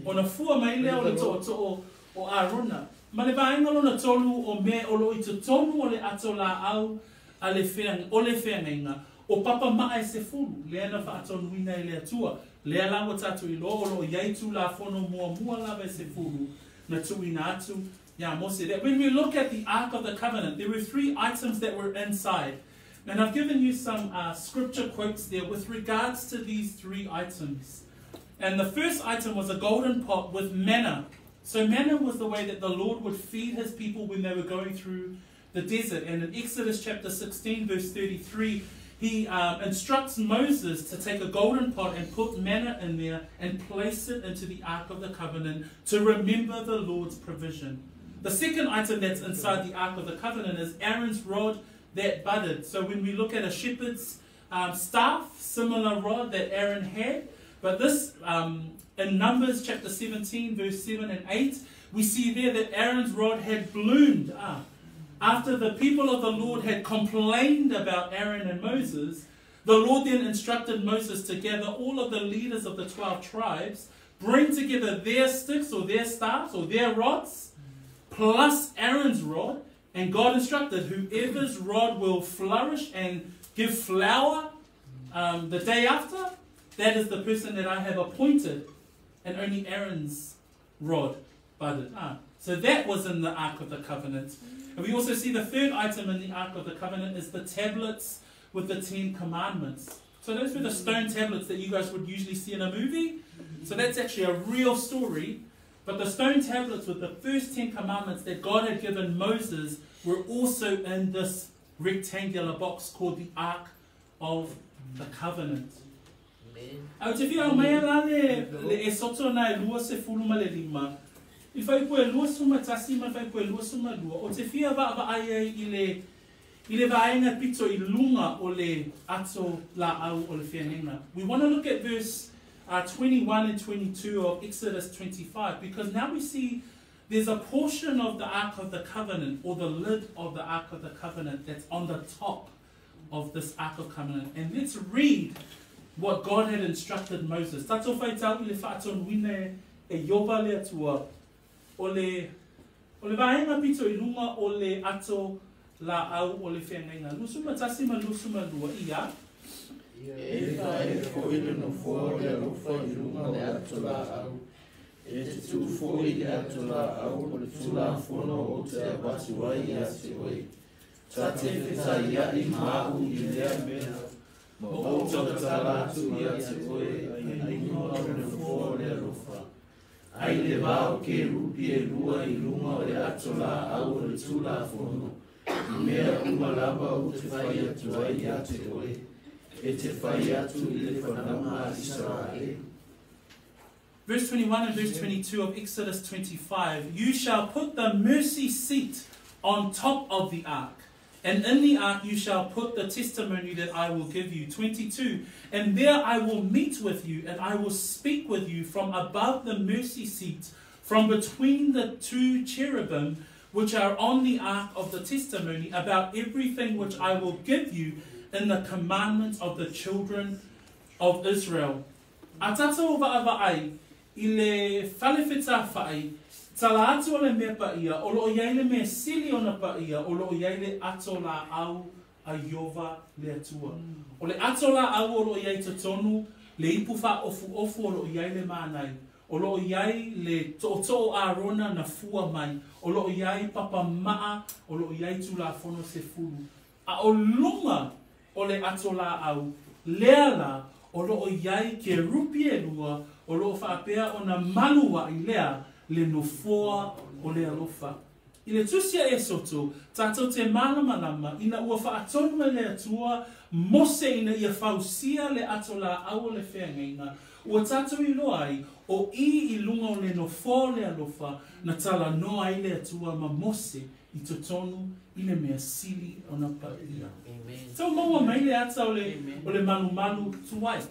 Ona fua mai lea o le to'o o Arona. Ma le vaenga lona tolu o me o lo I to tonu o le ato la au o le Feagaiga o papa mai se fulu lea na whaatonuina I le atua lea lawa tatu I lo iai tu la fono muamua lava se fulu na tuina atu ya mose. That when we look at the Ark of the Covenant, there were 3 items that were inside, and I've given you some scripture quotes there with regards to these 3 items. And the first item was a golden pot with manna. So manna was the way that the Lord would feed his people when they were going through the desert. And in Exodus chapter 16 verse 33, he instructs Moses to take a golden pot and put manna in there and place it into the Ark of the Covenant to remember the Lord's provision. The second item that's inside the Ark of the Covenant is Aaron's rod that budded. So when we look at a shepherd's staff, similar rod that Aaron had, but this in Numbers chapter 17 verse 7 and 8, we see there that Aaron's rod had bloomed. After the people of the Lord had complained about Aaron and Moses, the Lord then instructed Moses to gather all of the leaders of the 12 tribes, bring together their sticks or their staffs or their rods, plus Aaron's rod, and God instructed whoever's rod will flourish and give flower the day after, that is the person that I have appointed, and only Aaron's rod budded. So that was in the Ark of the Covenant. And we also see the third item in the Ark of the Covenant is the tablets with the 10 commandments. So those were the stone tablets that you guys would usually see in a movie. So that's actually a real story. But the stone tablets with the first 10 commandments that God had given Moses were also in this rectangular box called the Ark of the Covenant. Au te whia mea la le e soto na e lua se fulu ma le lima. I whai poe lua suma tasi ma whai poe lua suma lua. O te whia wa ai I le vaenga pito I lunga o le ato la au o le Feagaiga. We want to look at verse 21 and 22 of Exodus 25, because now we see there's a portion of the Ark of the Covenant, or the lid of the Ark of the Covenant, that's on the top of this Ark of Covenant. And let's read what God had instructed Moses. Tato whai tau I le whaaton wine e yoba le atua o le vaenga pito I lunga o le ato la au o le Feagaiga. Lusuma tasi ma lusuma lua ia. E whae koile no fō le alofa I lunga le ato la au. E te tū fō I le ato la au o le tūla whono o te awatu ai a te oi. Ta te whita ia I māu I lea mea. Ma o tō talatu I a te oi ai ingoa o le fō le alofa. Ai le wao ke rupi e lua I lunga o le ato la au o le tūla whono. I mea umalava o te whai atu ai a te oi. E te whai atu I le whanama a Israel. Verse 21 and verse 22 of Exodus 25. You shall put the mercy seat on top of the ark. And in the ark you shall put the testimony that I will give you. 22. And there I will meet with you, and I will speak with you from above the mercy seat, from between the two cherubim, which are on the ark of the testimony, about everything which I will give you in the commandments of the children of Israel. A tatou wa'awa'ai, I le whalewhita whai, tala atu o le mea paia, o loo iai le mea sili o na paia, o loo iai le ato la au a Iova le atua. O le ato la au o loo iai totonu, le ipuwha ofu ofu o loo iai le mānai. O loo iai le to'o arona na fua mai. O loo iai papa maa, o loo iai tula fono se fulu. A o lunga o le ato la au, lea la, o loo iai ke rupi e lua, o loo whaapea o na manua I lea le nofoa o le alofa. I le tusia e soto, tātou te malamalama, ina ua whaatonu e le atua, mose ina ia whausia le ato la au o le Feagaiga, ua tātou I loa ai, o I lunga o le nofoa le alofa, na tala noa I le atua ma mose I totonu I le mea sili o na paia. So maua mai le ata o le malu tuai.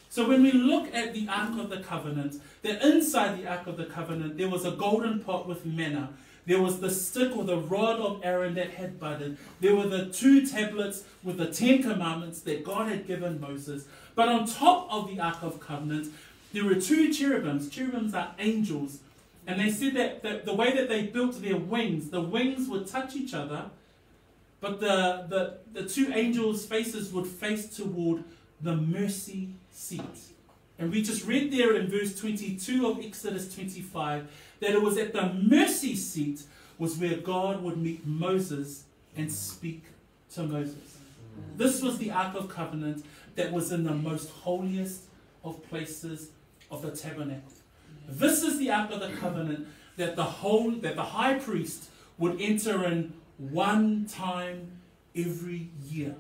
So when we look at the Ark of the Covenant, that inside the Ark of the Covenant, there was a golden pot with manna. There was the stick or the rod of Aaron that had budded. There were the 2 tablets with the 10 commandments that God had given Moses. But on top of the Ark of Covenant, there were 2 cherubims. Cherubims are angels. And they said that the way that they built their wings, the wings would touch each other, but the 2 angels' faces would face toward the mercy seat. And we just read there in verse 22 of Exodus 25 that it was at the mercy seat was where God would meet Moses and speak to Moses. This was the Ark of Covenant that was in the most holiest of places of the tabernacle. This is the Ark of the Covenant that the high priest would enter in one time every year.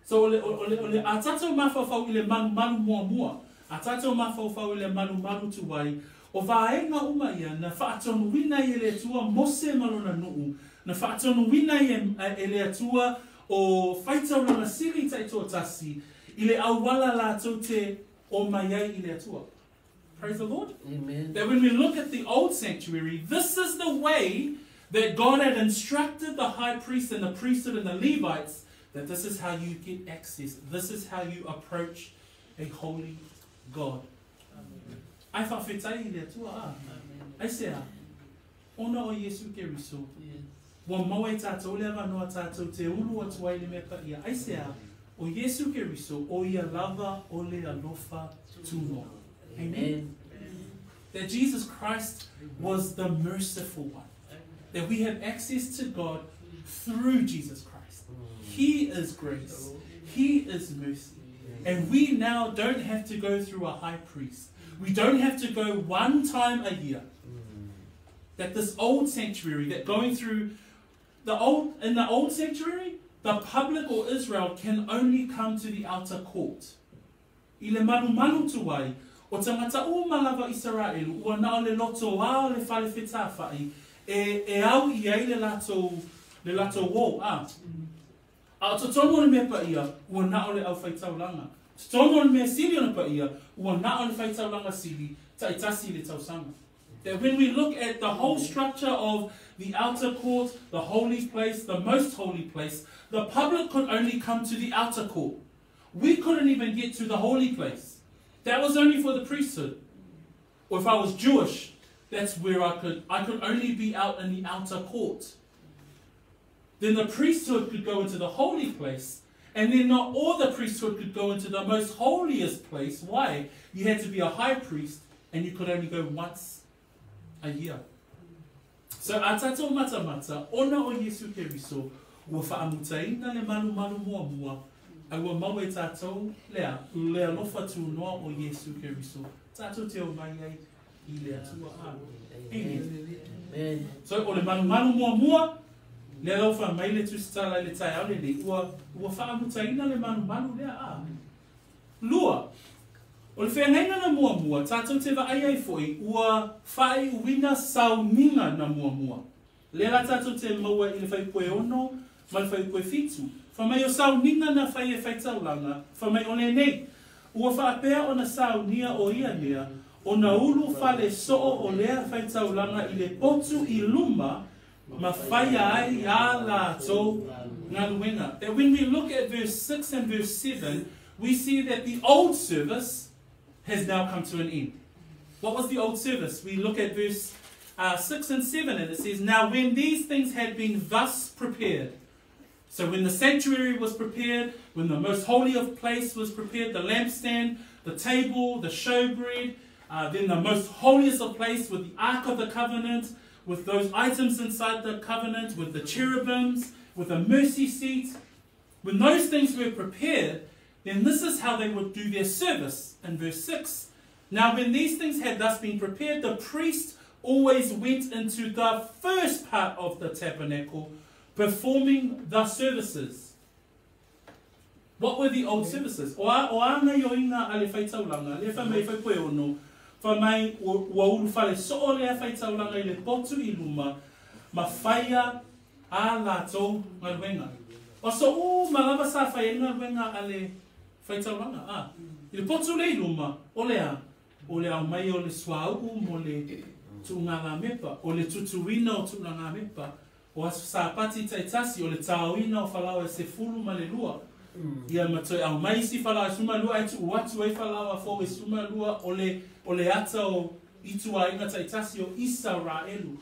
So a tātou mawhawhau I le manu muamua, a tātou mawhawhau I le manu tuai, o vaenga uma ia na whaatonu wina I le atua mose malona nuu, na whaatonu wina I le atua o whaitau lana siri taito tasi, I le awala lātou te o mai ai I le atua. Praise the Lord. Amen. That when we look at the old sanctuary, this is the way that God had instructed the high priest and the priesthood and the Levites that this is how you get access. This is how you approach a holy God. Ai whawhetai le atua ai sea, ona o Yesu Keriso. Wa maua I tātou le awanoa tātou te ulu atu ai le mea paia. Ai sea, o Yesu Keriso, o ia lava o le alofa tuno. Amen. That Jesus Christ was the merciful one. That we have access to God through Jesus Christ. He is grace. He is mercy. And we now don't have to go through a high priest. We don't have to go one time a year. That this old sanctuary, that going through in the old sanctuary, the public or Israel can only come to the outer court. I le manu tuai, o tangata o malava Israel, ua na o le loto wā o le whale whetā whai, e au I ai le lato wō, a to tono le mea pa ia, ua na o le au whaitaulanga. To tono le mea sili ona pa ia, ua na o le whaitaulanga sili, ta itasi le tausanga. That when we look at the whole structure of the outer court, the holy place, the most holy place, the public could only come to the outer court. We couldn't even get to the holy place. That was only for the priesthood. Or if I was Jewish, that's where I could only be out in the outer court. Then the priesthood could go into the holy place, and then not all the priesthood could go into the most holiest place. Why? You had to be a high priest, and you could only go once a year. So a tatou mata ona o Yesu Keriso, ua whaamutaina le malu muamua, a ua mau e tatou lea lofa tūnoa o Yesu Keriso. Tatou te o mai ai I lea tua a. Amen. So o le malu muamua, lea lofa mai le tusitala le tai au le ua whaamutaina le malu lea a. Lua. O le Feagaiga na muamua, tātou te wa ai foi, ua whai uina sauninga na muamua. Lera tātou te maua I le whaipoe ono, ma le whaipoe fitu. Whamai o sauninga na whai e whaitaulanga, whamai o le nei. Ua whaapea o na saunia o ia lea, o na ulu whale soo o lea whaitaulanga I le potu I luma, ma whai ai a lātou ngā luenga. That when we look at verse 6 and verse 7, we see that the old service has now come to an end. What was the old service? We look at verse 6 and 7 and it says, now when these things had been thus prepared, so when the sanctuary was prepared, when the most holy of place was prepared, the lampstand, the table, the showbread, then the most holiest of place with the Ark of the Covenant, with those items inside the covenant, with the cherubims, with the mercy seat, when those things were prepared, then this is how they would do their service. In verse 6, now when these things had thus been prepared, the priest always went into the first part of the tabernacle, performing the services. What were the old services? O anga yoinga ale whaitaulanga, le whamai whaipoe ono, whamai ua uru whale soo lea whaitaulanga I le potu I luma, ma whaia a lātou ngaruenga. O so malava sa whaia ngaruenga ale whaitaulanga, I le potu le luma, o lea au mai o le swau mo le tuunganga mepa, o le tutuina o tuunganga mepa, o asu sa pati taitasi, o le tauina o whalau e se fulu ma le lua. Ia matoi au mai si whalau e suma lua, e tu uatu e whalau a fo e suma lua, o le ata o itua inga taitasi o Israelu.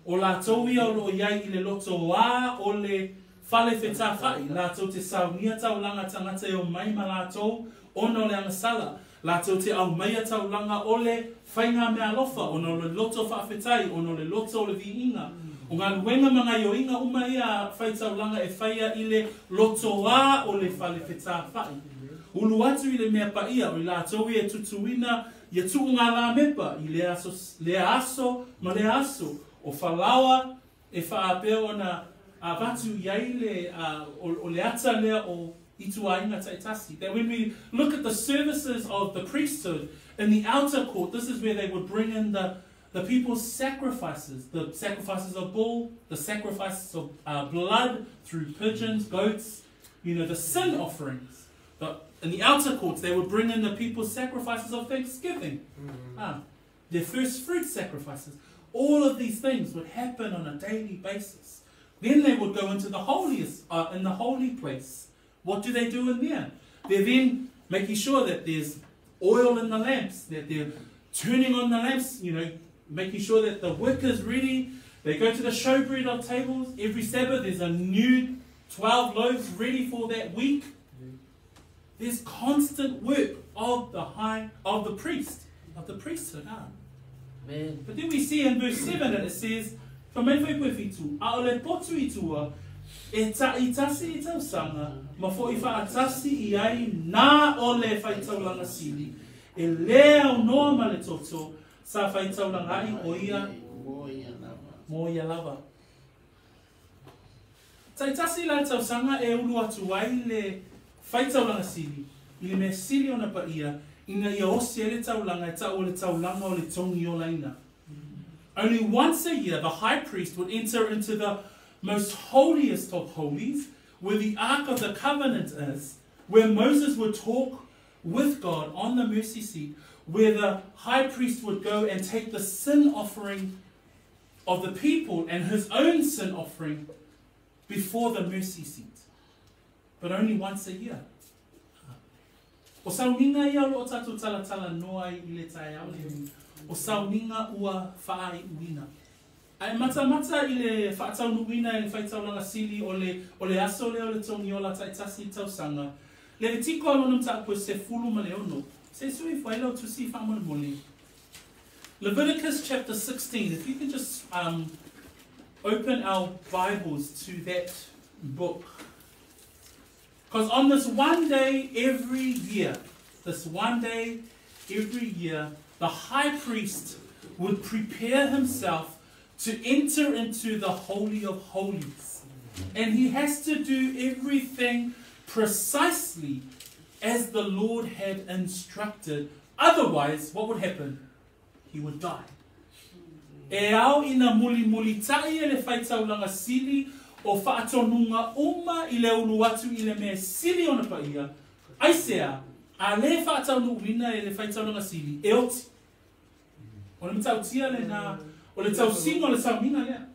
O la tauia o lo iai I le loto wā, o le whale whetā whai, lātou te saunia taulanga tangata o mai ma lātou, ono le angasala, lātou te au mai taulanga o le whainga mea lofa, ono le loto whaafetai, ono le loto o le viinga. O ngā luenga mga ioinga uma ia whaitaulanga e whaia I le loto wā o le whale whetā whai. Ulu atu I le mea paia, o lātou e tutuina, ia tuu ngā la mepa, I le aso, ma le aso, o whalawa e whaapea o na vatu iai le o le ata lea o ituainga taitasi. That when we look at the services of the priesthood in the outer court, this is where they would bring in the people's sacrifices, the sacrifices of bull, the sacrifices of blood through pigeons, goats, the sin offerings. But in the outer courts, they would bring in the people's sacrifices of thanksgiving, their first fruit sacrifices. All of these things would happen on a daily basis. Then they would go into the holiest, in the holy place. What do they do in there? They're then making sure that there's oil in the lamps, that they're turning on the lamps, making sure that the wick is ready. They go to the showbread of tables. Every Sabbath there's a new 12 loaves ready for that week. There's constant work of the priesthood. Man. But then we see in verse 7 that it says, "Whamai whaipoefitu, a o le potu itua, e itasi I tausanga, ma fo I whaatasi I ai nā o le whaitaulanga sili, e lea o noa ma le toto, sa whaitaulanga ai o ia, mo ia lava." Taitasi la tausanga e ulu atu ai le whaitaulanga sili, I le mea sili o na paia, ina ia ose ele taulanga, e tau le taulanga o le tongi o laina. Only once a year, the high priest would enter into the most holiest of holies, where the Ark of the Covenant is, where Moses would talk with God on the mercy seat, where the high priest would go and take the sin offering of the people and his own sin offering before the mercy seat. But only once a year. O sauninga ia lo tatu tala noa I le tai au le. O sauninga ua whaai uina. Ai mata I le whaatau nuina I le whaitau langa sili o le aso leo le tongi o la taitasi tausanga. Le tiko alonum ta apue se fulu ma leono. Se sui whailao tu si whamana moli. Leviticus chapter 16. If you can just open our Bibles to that book. Because on this one day every year, the high priest would prepare himself to enter into the Holy of Holies. And he has to do everything precisely as the Lord had instructed. Otherwise, what would happen? He would die. E au ina muli tai e le whaitaulanga sili o whaatonunga uma I le ulu atu I le mea sili ona paia. Aisea, a le whaataunu uina e le whaitaulanga sili, e oti. O le mitau tia le na, o le tau singa o le saumina lea.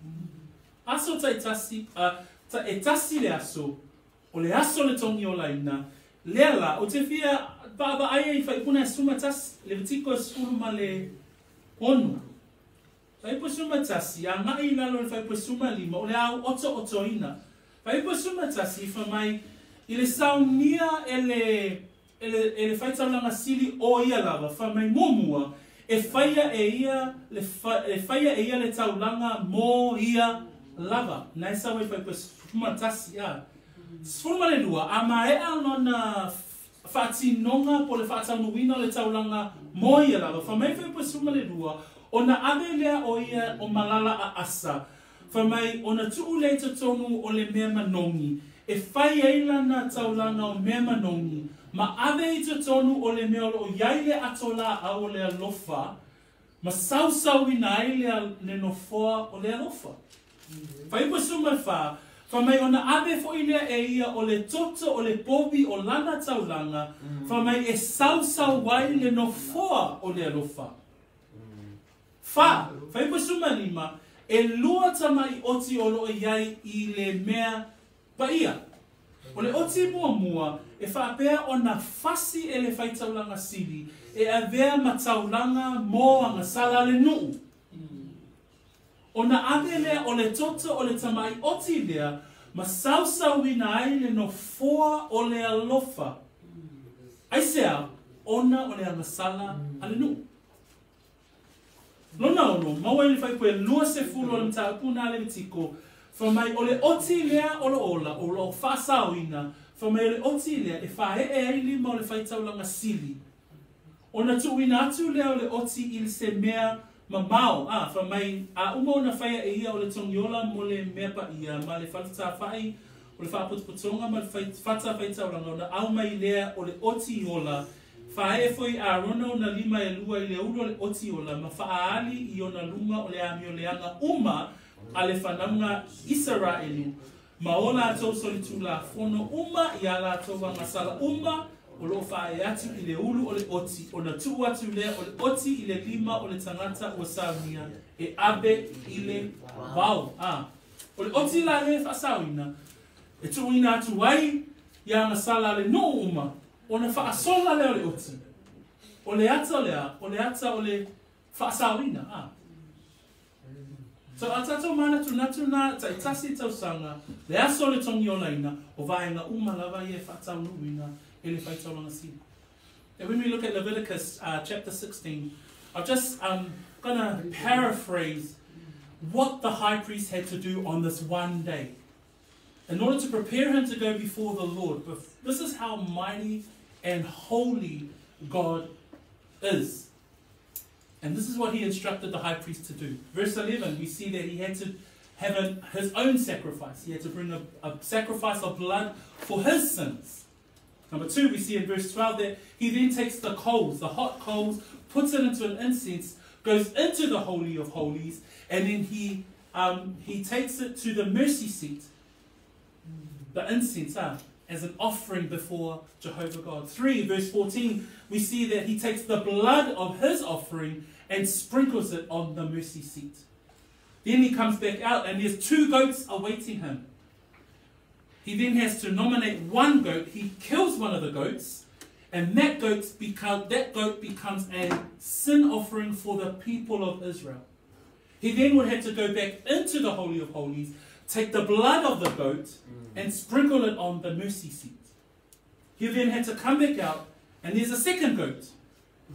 Aso ta e tasi le aso, o le aso le tongi o laina, lea la, o te fia, baba aia I whaipuna e suma tasi, le vitiko e suma le onu. Whaipo suma tasi, a ngai lalo le whaipo suma lima, o le au oto ina. Whaipo suma tasi, whamai, I le saunia ele whaitaulanga sili o ia lava, whamai muamua, e whaia e ia le taulanga mo ia lava. Nai sawe whaipo suma tasi, a. Sfuma le lua, a mae anona whaatinonga po le whaataunuina le taulanga mo ia lava, whamai whaipo suma le lua, ona ave lea o ia o malala a asa. Whamai ona tuu le tonu o le mea manongi. E whai eila na taulanga o mea manongi. Ma ave I tonu o le mea o iaile atola a o le alofa. Ma sausau ina aile le nofoa o le alofa. Whai po suma wha. Whamai ona ave fo ilea e ia o le toto o le pobi o lana taulanga. Whamai e sausau wai le nofoa o le alofa. Whai po suma lima, e lua tamai oti o loa iai I le mea paia. O le oti muamua, e whaapea o na fasi e le whaitaulanga sili, e avea mataulanga mo anga sala le nuu. O na ave lea o le toto o le tamai oti lea, ma sausau ina ai le no foa o le alofa. Aisea, ona o le anga sala ale nuu. Lona ono, maua ili whai koe lua se fulu o le mta apuna le vitiko, whamai o le oti lea o lo ola, o lo whaasao ina, whamai o le oti lea e whae e ai lima o le whaitaulanga sili. O na tuuina atu lea o le oti ili se mea mamao, whamai a uma o na whaia e ia o le tongiola mo le mea pa ia, ma le whatata whai, o le whaaputputonga ma le whata whaitaulanga, o na aumai lea o le oti ola, Whae foi a rona o na lima e lua I le uro le oti ola, ma whaali I o na lunga o le ami o leanga uma a le whananga Israelu. Ma o la atou solitu la fono uma I a la atou wangasala uma o lo whae atu I le uru o le oti. O na tuu atu lea o le oti I le lima o le tangata o saunia e abe I le wau. O le oti la le whasauina. E tuuina atu wai I a ngasala le no uma. O na whaasola leo le oti. O le ata lea, o le ata o le whaasawina. So atato mana tunatuna ta itasi tausanga, le aso le tongi o laina, o vaenga umalawa ye whaataunuina, e le whaitaulanga si. And when we look at Leviticus chapter 16, I'm just going to paraphrase what the high priest had to do on this one day in order to prepare him to go before the Lord. But this is how mighty and holy God is. And this is what he instructed the high priest to do. Verse 11, we see that he had to have his own sacrifice. He had to bring a sacrifice of blood for his sins. Number 2, we see in verse 12 that he then takes the coals, the hot coals, puts it into an incense, goes into the Holy of Holies, and then he takes it to the mercy seat, the incense, as an offering before Jehovah God. 3, verse 14, we see that he takes the blood of his offering and sprinkles it on the mercy seat. Then he comes back out and there's 2 goats awaiting him. He then has to nominate one goat. He kills one of the goats, and that goat becomes a sin offering for the people of Israel. He then would have to go back into the Holy of Holies, take the blood of the goat, and sprinkle it on the mercy seat. He then had to come back out, and there's a second goat.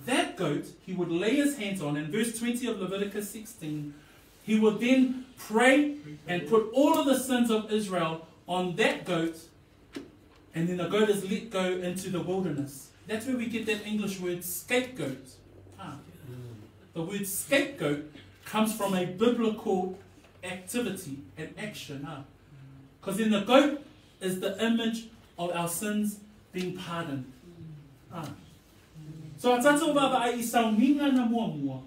That goat he would lay his hands on. In verse 20 of Leviticus 16, he would then pray and put all of the sins of Israel on that goat, and then the goat is let go into the wilderness. That's where we get that English word scapegoat. The word scapegoat comes from a biblical activity and action. Because then the goat is the image of our sins being pardoned. So a tātou baba ai I sauninga na muamua.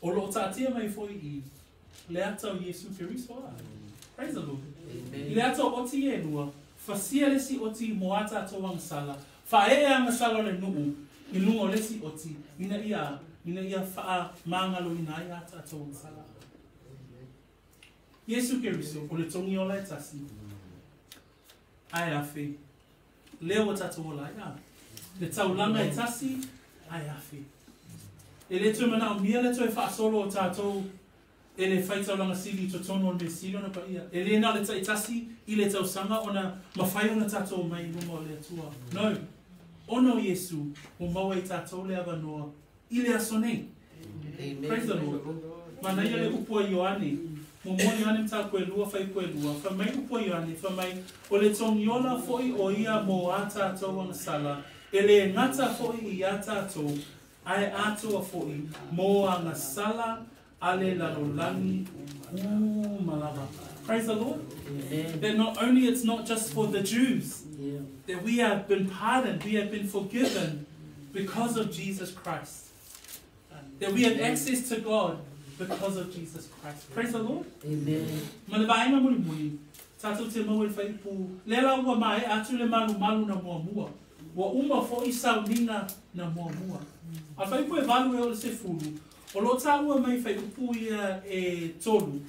O lo tātia mai foi I le atau Yesu Kiriso. Praise the Lord. I le atau oti e nua, fasia lesi oti mo a tātou ang sala. Fae ang sala le nuu, I lungo lesi oti, ina ia faa mangalo ina ia tātou ang sala. Yesu Kiriso, o le tongi o lai tasi. Ai awhi. Leo o tātou o lai a. Le taulanga e tasi, ai awhi. E le tumana o mia le toi wha solo o tātou e le whaitaulanga sili to tono o le sili ona pa ia. E le na le tasi I le tausanga o na mawhai o na tātou mai lungo o le atua. No. Ono Yesu, o maua I tātou le avanoa, I le asone. Praise the Lord. Mana ia le upua Ioane. Mo moni ane mta koe lua, whai koe lua. Wha mai upua Ioane, wha mai o le tongiola foi o ia mo a tātou ang sala. E le ngata foi I a tātou, ai atoa foi, mo anga sala, ale lalolangi, malava. Praise the Lord. That not only it's not just for the Jews, that we have been pardoned, we have been forgiven because of Jesus Christ. That we have access to God because of Jesus Christ. Praise the Lord. Amen. Malabainga muli muli, tātou te mau e whaipu, lela ua mai atu le malu malu na muamua. Wa uma fo I sauninga na muamua. A whaipu e valu e o le se fulu. O lo tāua mai whaipu ia e tolu.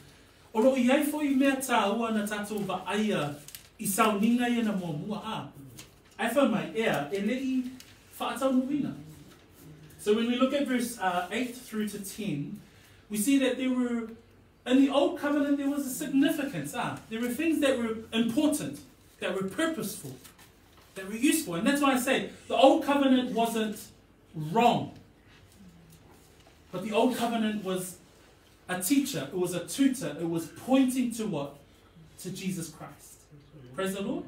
O lo iai fo I mea tāua na tātou va aia I sauninga ia na muamua. Ai wha mai ea e lei whaatau nuina. So when we look at verse 8 through to 10, we see that there were, in the Old Covenant, there was a significance. There were things that were important, that were purposeful, that were useful. And that's why I say the Old Covenant wasn't wrong. But the Old Covenant was a teacher, it was a tutor, it was pointing to what? To Jesus Christ. Praise the Lord.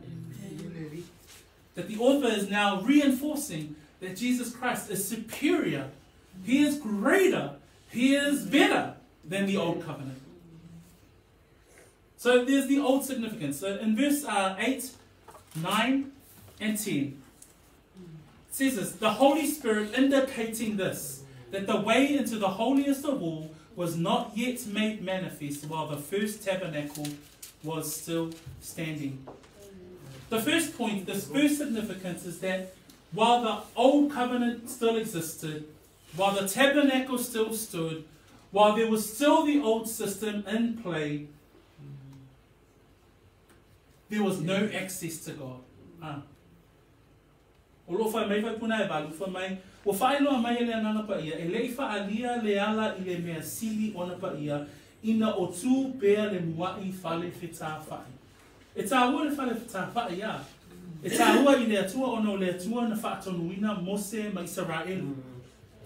That the author is now reinforcing that Jesus Christ is superior. He is greater. He is better than the Old Covenant. So there's the old significance. So in verse 8, 9, and 10, it says this, the Holy Spirit indicating this, that the way into the holiest of all was not yet made manifest while the first tabernacle was still standing. The first point, this first significance is that while the Old Covenant still existed, while the tabernacle still stood, while there was still the old system in play, there was no access to God. O lo whai mai whai puna e balu, whai mai, o whai loa mai le anana pa ia, e lei wha alia le ala I le mea sili ona pa ia, ina o tū pēa le muai whale whetā whai. E tā ua le whale whetā whai ia. E tā ua I le atua ono le atua na whaatonuina Mose ma Israelu.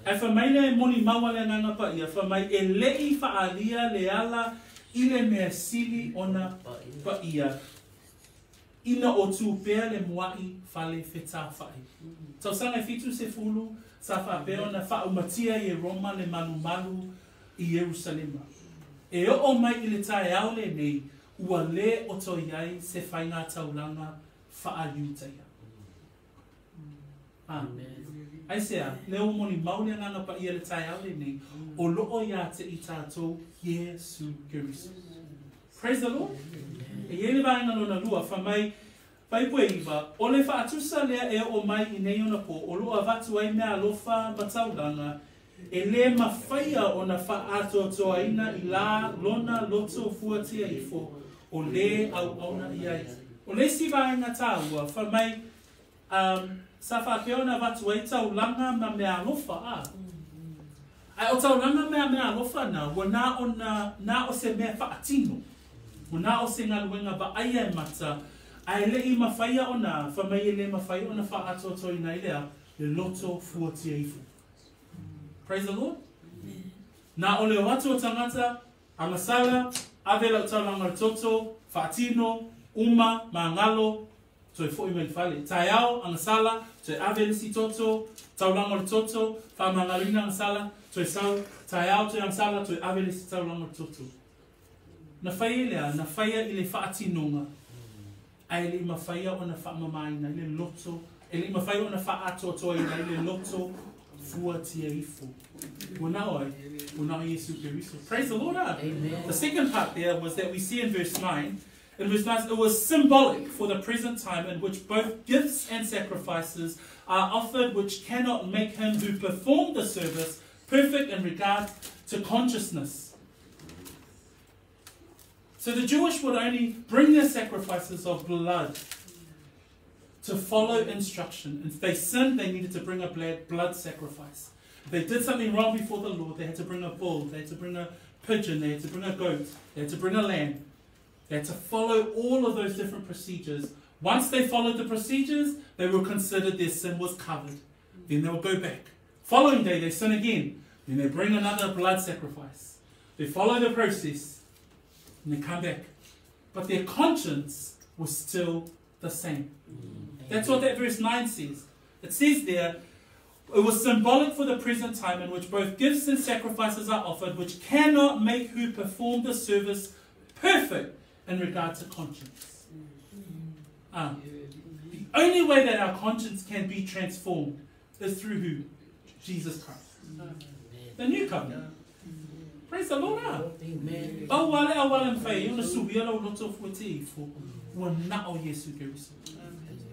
Ai wha mai le moni maua le anana pa ia, wha mai e lei wha alia le ala I le mea sili ona pa ia. Ina o tū pēa le muai whale whetā whai. Tau sanga fitu se fulu, sa wha pēo na wha umatia I Roma le malu malu I Jerusalema. E o mai I le tae au le nei, ua le o to iai se whainga tauranga wha a iutaia. Ai sea, leo moni maule nganga pa ia le tai au le nei, o loo ia te I tātou Iesu Kiriso. Praise the Lord. E ele vai ngalo na lua, whamai, pai pue iwa, o le whaatusa lea e o mai I nei ona po, o loa vatu ai mea alofa mataulanga, e le mawhaia o na whaatoa ina I la lona loto fuatia ifo, o le au na iai. O le si vai ngā tāua, whamai, sa whapeona watu ai taulanga ma mea alofa, Ai o taulanga mea alofa na, wa na o se mea whaatino, wa na o se ngaluenga ba aia e mata, ai le I mawhaia o na, whamai e le mawhaia o na whaatoa ina ilea, le loto fuatia ifu. Praise the Lord. Na o leo watu o tangata, angasala, avela o taulanga toto, whaatino, uma, maangalo, toi fo email fale. Tai au, angasala, toi avela si toto, taulanga toto, wha maangalina angasala, toi sau, tai au, toi angasala, toi avela si taulanga toto. Na whaia lea, na whaia I le whaatinonga. Ai le mawhaia o na whaamamaina, I le loto, e le mawhaia o na whaatoa ina, I le loto, fuatia ifo. Unaoi Yesu Kiriso. Praise the Lord. Amen. The second part there was that we see in verse 9. In verse 9, it was symbolic for the present time in which both gifts and sacrifices are offered, which cannot make him who performed the service perfect in regard to consciousness. So the Jewish would only bring their sacrifices of blood to follow instruction. If they sinned, they needed to bring a blood sacrifice. If they did something wrong before the Lord, they had to bring a bull, they had to bring a pigeon, they had to bring a goat, they had to bring a lamb. They had to follow all of those different procedures. Once they followed the procedures, they were considered their sin was covered. Then they would go back. Following day, they sin again. Then they bring another blood sacrifice. They follow the process, and they come back. But their conscience was still the same. That's what that verse 9 says. It says there, it was symbolic for the present time in which both gifts and sacrifices are offered, which cannot make who performed the service perfect in regard to conscience. The only way that our conscience can be transformed is through who? Jesus Christ. The new covenant. Praise the Lord. Amen.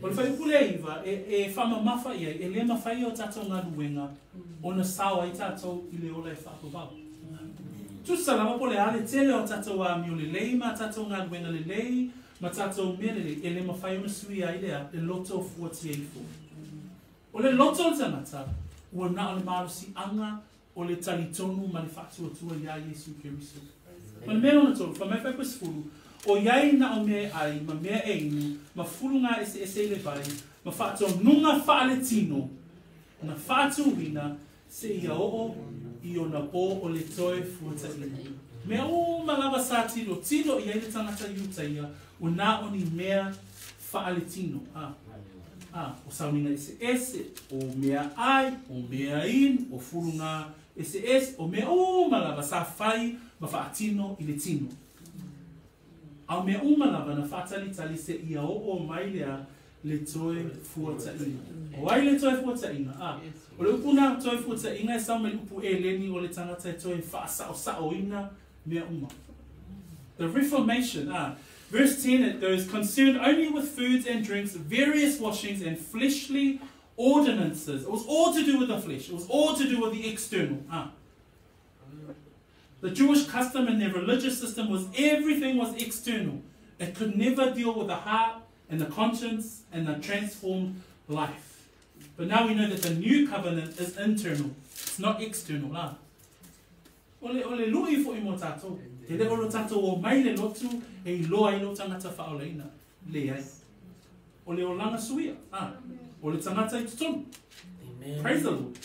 O le whai pule iwa, e whama mawha ia, e le mawhai o tātou ngā ruenga, o na sawa I tātou I le ola e whakawau. Tusa lama po le ale tele o tātou a mi o le lei, ma tātou ngā ruenga le lei, ma tātou mea le e le mawhai o na sui a ilea, le loto fuatia ifo. O le loto o tangata, ua na o le marusi anga, o le talitonu ma le whātua ia Yesu Kiriso. Ma le mea ona tolu, whamai whai pasifuru, o iai na o mea ai, ma mea e inu, ma fulu ngā ese le vai, ma whātua nunga whaale tino, na whātuina se ia oo I o na pō o le toe fuata ina. Mea o malawa sā tino iai le tangata iuta ia, o nā o ni mea whaale tino. O saunina ese, o mea ai, o mea in, o fulu ngā ese, o mea o malawa sā whai, ma whaatino I le tino. Au mea umalawa na whātalitali se ia o mai lea le toe fuata ina. O ai le toe fuata ina. O le upuna toe fuata ina e sau me upu e leni o le tangata e toe whaasao ina mea uma. The Reformation, verse 10 it goes, concerned only with foods and drinks, various washings and fleshly ordinances. It was all to do with the flesh. It was all to do with the external. The Jewish custom and their religious system was everything was external. It could never deal with the heart and the conscience and the transformed life. But now we know that the new covenant is internal. It's not external. Ole lui fo I mo tātou. Te le olo tātou o mai le lotu e I loa I lo tangata whaoleina. Le ai. Ole o langa suia. Ole tangata I tutonu. Praise the Lord.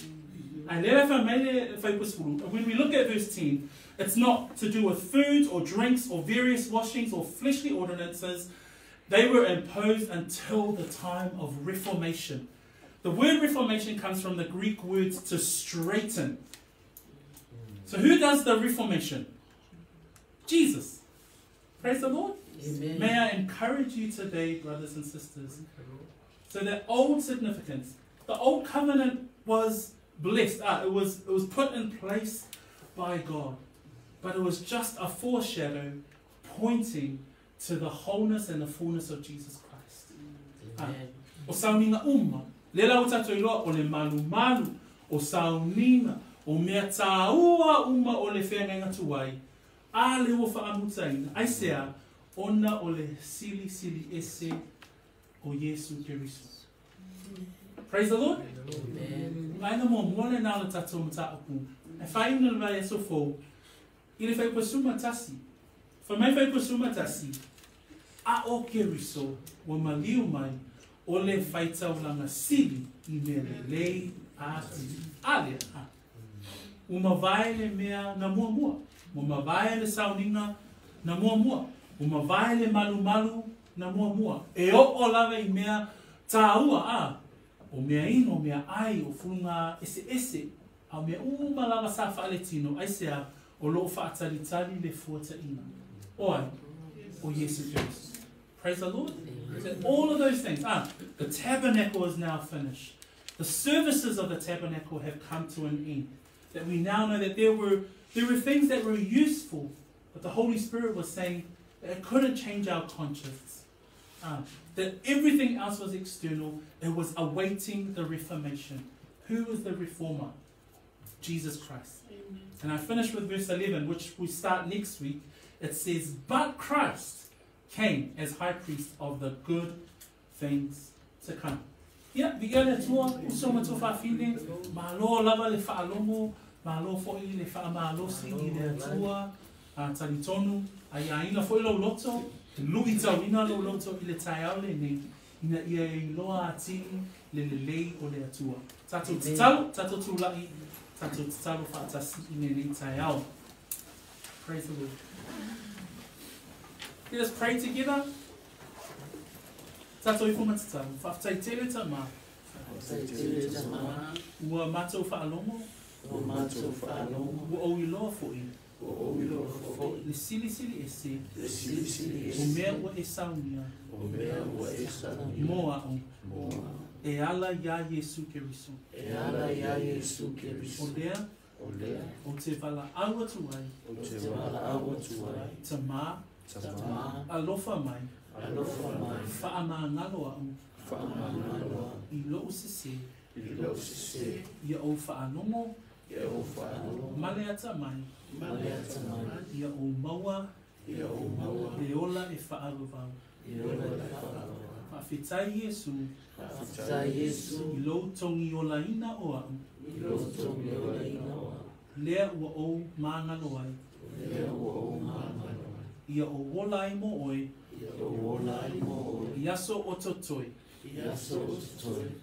When we look at verse 10, it's not to do with food or drinks or various washings or fleshly ordinances. They were imposed until the time of Reformation. The word Reformation comes from the Greek words to straighten. So who does the Reformation? Jesus. Praise the Lord. Amen. May I encourage you today, brothers and sisters, so that old significance, The old covenant was blessed. It was put in place by God. But it was just a foreshadow pointing to the wholeness and the fullness of Jesus Christ. O sauninga lela o tato iloa o le malu o sauninga o mea tāua o le Feagaiga tuai. A le o whaamutaina. Aisea, ona o le sili ese o Yesu Keriso. Praise the Lord. Aina mo mole nā le tato mata aku. E whaina le mai e so fōu. I le whai pasuma tasi. Whamai whai pasuma tasi. A o Keriso wa maliu mai o le whaitaulanga sili I mea le lei ati. Ale. Uma vai le mea na muamua. Uma vai le sauninga na muamua. Uma vai le malu na muamua. E o lawe I mea tāua o mea ino, o mea ai, o funga ese. A mea lava sa whaaletino. Aisea o lo whaatalitali le fuata ina. Oi, o Yesu Christ. Praise the Lord. So all of those things. The tabernacle is now finished. The services of the tabernacle have come to an end. That we now know that there were things that were useful, but the Holy Spirit was saying that it couldn't change our conscience. That everything else was external. It was awaiting the Reformation. Who was the reformer? Jesus Christ. Amen. And I finish with verse 11, which we start next week. It says, but Christ came as high priest of the good things to come. Yeah, bigala tua usoma to fa fine malo lava le fa alomo malo fo I le fa malo si I le tua talitonu ayaina fo lo loto luita wina lo loto I le taiao le ne ina ia loa ati le o le tua tato tulai tato talo fa tasi I le taiao. Praise the Lord. Let us pray together. Tato I fumatata, whaftai tele tama. Ua matou whaalomo. Ua o iloa fo'i. Le sili ese. O mea ua e saunia. Moa o. E ala ia Yesu Keriso. O lea. O te wala aua tuai. Tama. Alofa mai. Whaamangaloa I lo usise Ia o whaanomo Male ata mai Ia o maua E ola e whaaruvau Whawhitai Yesu I lo tongi o laina o au Lea ua o mangaloai Ia o wolai mo oi Iaso o totoi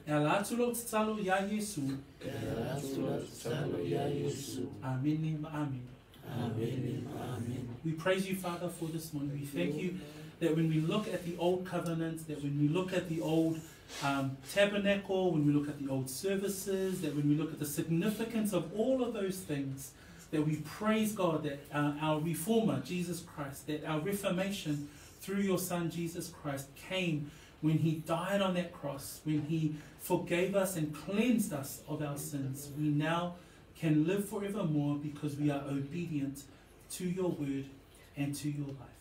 E ala atu lo tatalo ia Yesu Amen. We praise you, Father, for this morning. We thank you that when we look at the old covenant, that when we look at the old tabernacle, when we look at the old services, that when we look at the significance of all of those things, that we praise God that our reformer, Jesus Christ, that our reformation through your Son, Jesus Christ, came when he died on that cross, when he forgave us and cleansed us of our sins. We now can live forevermore because we are obedient to your word and to your life.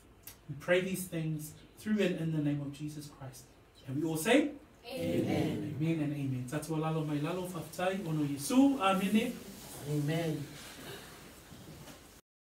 We pray these things through and in the name of Jesus Christ. And we all say, Amen. Amen and amen. Tatua lalo mai lalo whaftai ono Yesu. Amen. Amen.